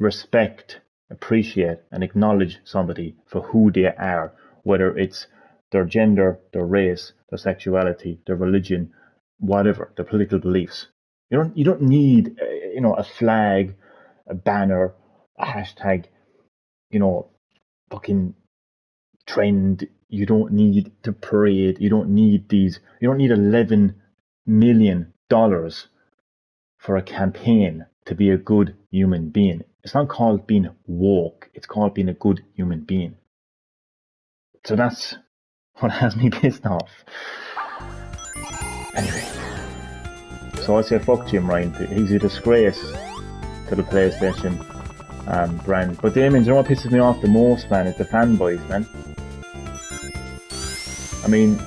Speaker 1: respect, appreciate, and acknowledge somebody for who they are, whether it's their gender, their race, their sexuality, their religion, whatever, their political beliefs. You don't need a flag, a banner, a hashtag, fucking trend. You don't need to parade. You don't need these. You don't need $11 million for a campaign to be a good human being. It's not called being woke. It's called being a good human being. So that's what has me pissed off. Anyway, so I say fuck Jim Ryan. He's a disgrace to the PlayStation brand. But Damien, you know what pisses me off the most, man? Is the fanboys, man. I mean,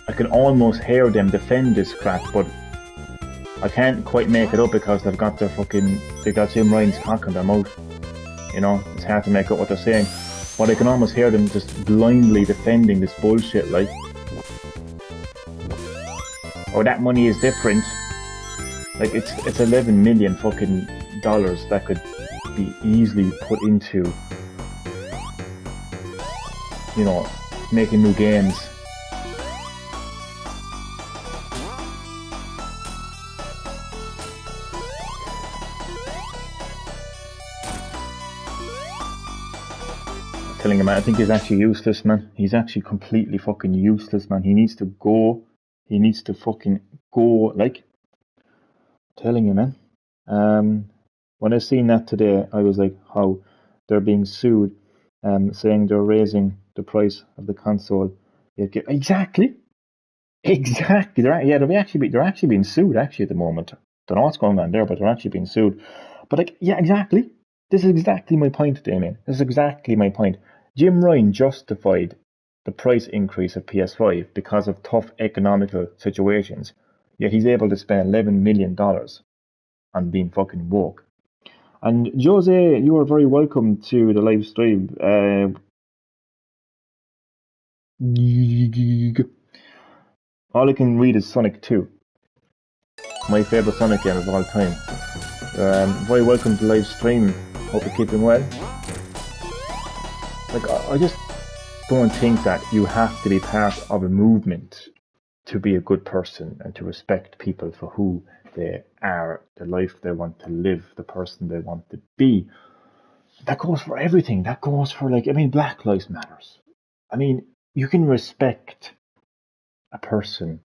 Speaker 1: I can almost hear them defend this crap, but I can't quite make it up because they got Jim Ryan's cock in their mouth. It's hard to make up what they're saying. But I can almost hear them just blindly defending this bullshit, like, oh, that money is different. Like, it's 11 million fucking dollars that could be easily put into, making new games. Telling him, I think he's actually useless, man. He's actually completely fucking useless, man. He needs to go. He needs to fucking go. Like, telling you, man. When I seen that today, I was like, how they're being sued, saying they're raising the price of the console. Exactly. They're actually being sued actually at the moment. Don't know what's going on there, but they're actually being sued. But like, yeah, exactly. This is exactly my point, Damien. This is exactly my point. Jim Ryan justified the price increase of PS5 because of tough economical situations, yet he's able to spend $11 million on being fucking woke. And Jose, you are very welcome to the live stream. All I can read is Sonic 2. My favourite Sonic game of all time. Very welcome to the live stream. Hope you're keeping well. Like, I just don't think that you have to be part of a movement to be a good person and to respect people for who they are, the life they want to live, the person they want to be. That goes for everything. That goes for, Black Lives Matters. I mean, you can respect a person,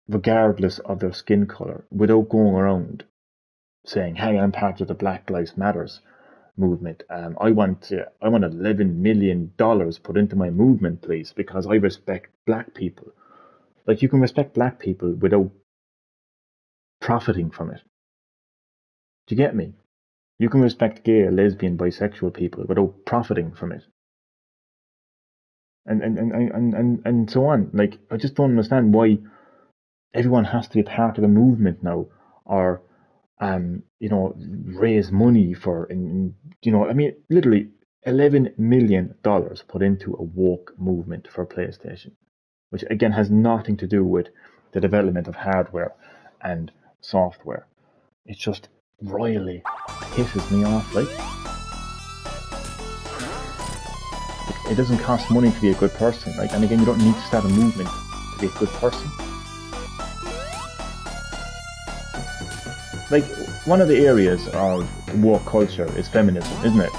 Speaker 1: regardless of their skin color, without going around saying, "Hey, I'm part of the Black Lives Matters movement. I want $11 million put into my movement, please, because I respect black people." Like, you can respect black people without profiting from it. Do you get me? You can respect gay, lesbian, bisexual people without profiting from it. And so on. Like, I just don't understand why everyone has to be part of a movement now, or raise money for, I mean, literally $11 million put into a woke movement for PlayStation, which again has nothing to do with the development of hardware and software. It just royally pisses me off. Like, it doesn't cost money to be a good person. Like, and again, you don't need to start a movement to be a good person. Like, one of the areas of woke culture is feminism, isn't it?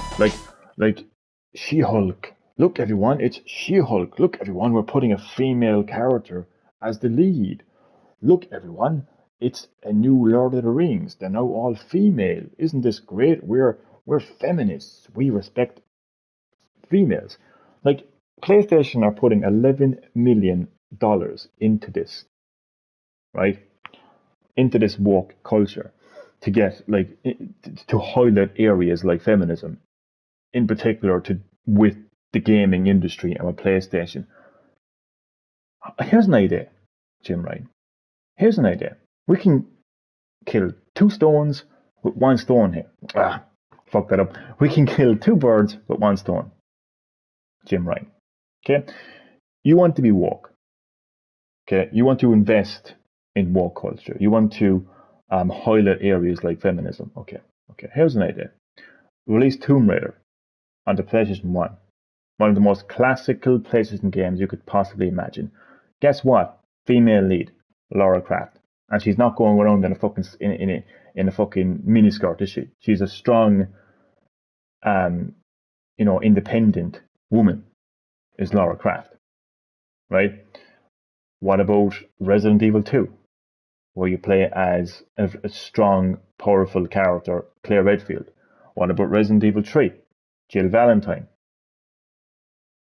Speaker 1: Like She-Hulk. Look, everyone, it's She-Hulk. Look, everyone, we're putting a female character as the lead. Look, everyone, it's a new Lord of the Rings. They're now all female. Isn't this great? We're feminists. We respect females. Like, PlayStation are putting $11 million into this, right? Into this woke culture to get, like, to highlight areas like feminism, in particular with the gaming industry and with PlayStation. Here's an idea, Jim Ryan. Here's an idea. We can kill two stones with one stone here. Fuck that up. We can kill two birds with one stone. Jim Ryan. Okay? You want to be woke. Okay? You want to invest in woke culture. You want to highlight areas like feminism. Okay. Here's an idea. Release Tomb Raider on the PlayStation 1. One of the most classical PlayStation games you could possibly imagine. Guess what? Female lead, Lara Croft. And she's not going around in a fucking in a fucking miniskirt, is she? She's a strong, independent woman, is Lara Croft. Right? What about Resident Evil 2? Where you play as a strong, powerful character, Claire Redfield. What about Resident Evil 3? Jill Valentine.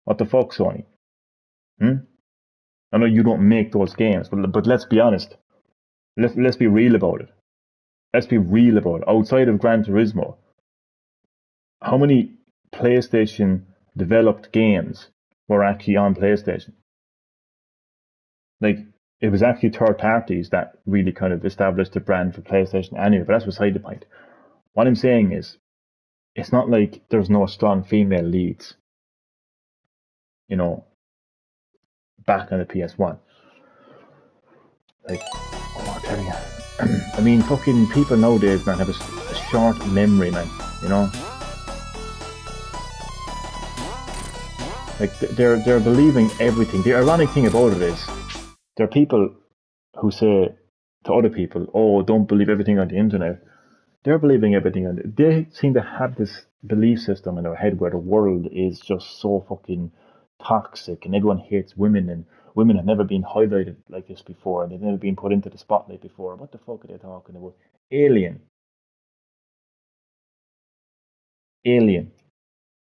Speaker 1: What the fuck, Sony? I know you don't make those games, but let's be honest. Let's be real about it. Let's be real about it. Outside of Gran Turismo, how many PlayStation developed games were actually on PlayStation? Like, it was actually third parties that really kind of established the brand for PlayStation anyway, but that's beside the point. What I'm saying is, it's not like there's no strong female leads, back on the PS1. Like, I tell you, I mean, fucking people nowadays, man, have a short memory, man, Like, they're believing everything. The ironic thing about it is, there are people who say to other people, "Oh, don't believe everything on the internet." They're believing everything on it. They seem to have this belief system in their head where the world is just so fucking toxic and everyone hates women, and women have never been highlighted like this before, and they've never been put into the spotlight before. What the fuck are they talking about? Alien.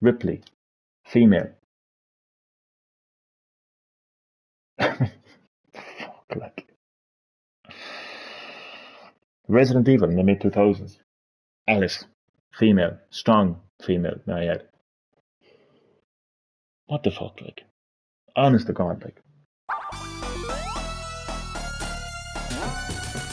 Speaker 1: Ripley. Female. Fuck, like. Resident Evil in the mid-2000s. Alice. Female. Strong female. Mariette. What the fuck, like? Honest to God, like.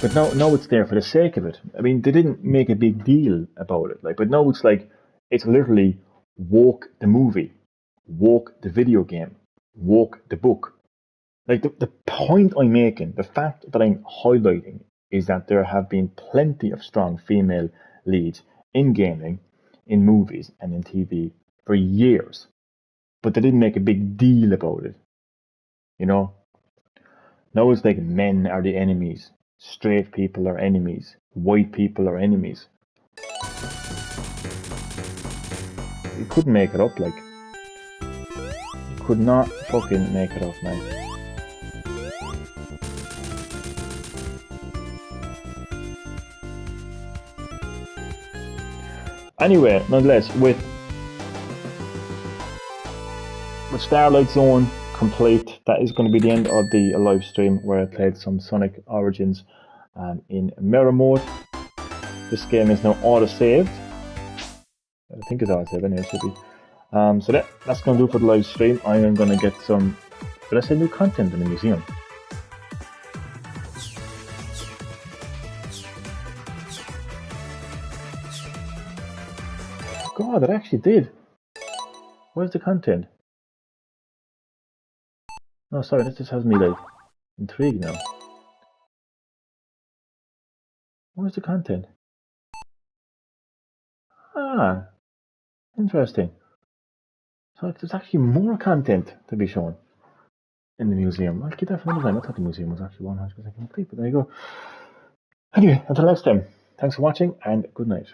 Speaker 1: But now it's there for the sake of it. I mean, they didn't make a big deal about it, like. But now it's like, it's literally woke the movie, woke the video game, woke the book. Like, the point I'm making, the fact that I'm highlighting, is that there have been plenty of strong female leads in gaming, in movies, and in TV for years. But they didn't make a big deal about it. Now it's like men are the enemies. Straight people are enemies. White people are enemies. You couldn't make it up, like. You could not fucking make it off, man. Anyway, nonetheless, with Starlight Zone complete, that is going to be the end of the live stream where I played some Sonic Origins in mirror mode. This game is now auto-saved. I think it's auto-saved anyway, it should be. So that's going to do for the live stream. I am going to get some, did I say new content in the museum? God, it actually did. Where's the content? No, sorry, this just has me like intrigued now. Where's the content? Ah, interesting. So there's actually more content to be shown in the museum. I'll keep that for another time. I thought the museum was actually 100% complete, but there you go. Anyway, until next time, thanks for watching and good night.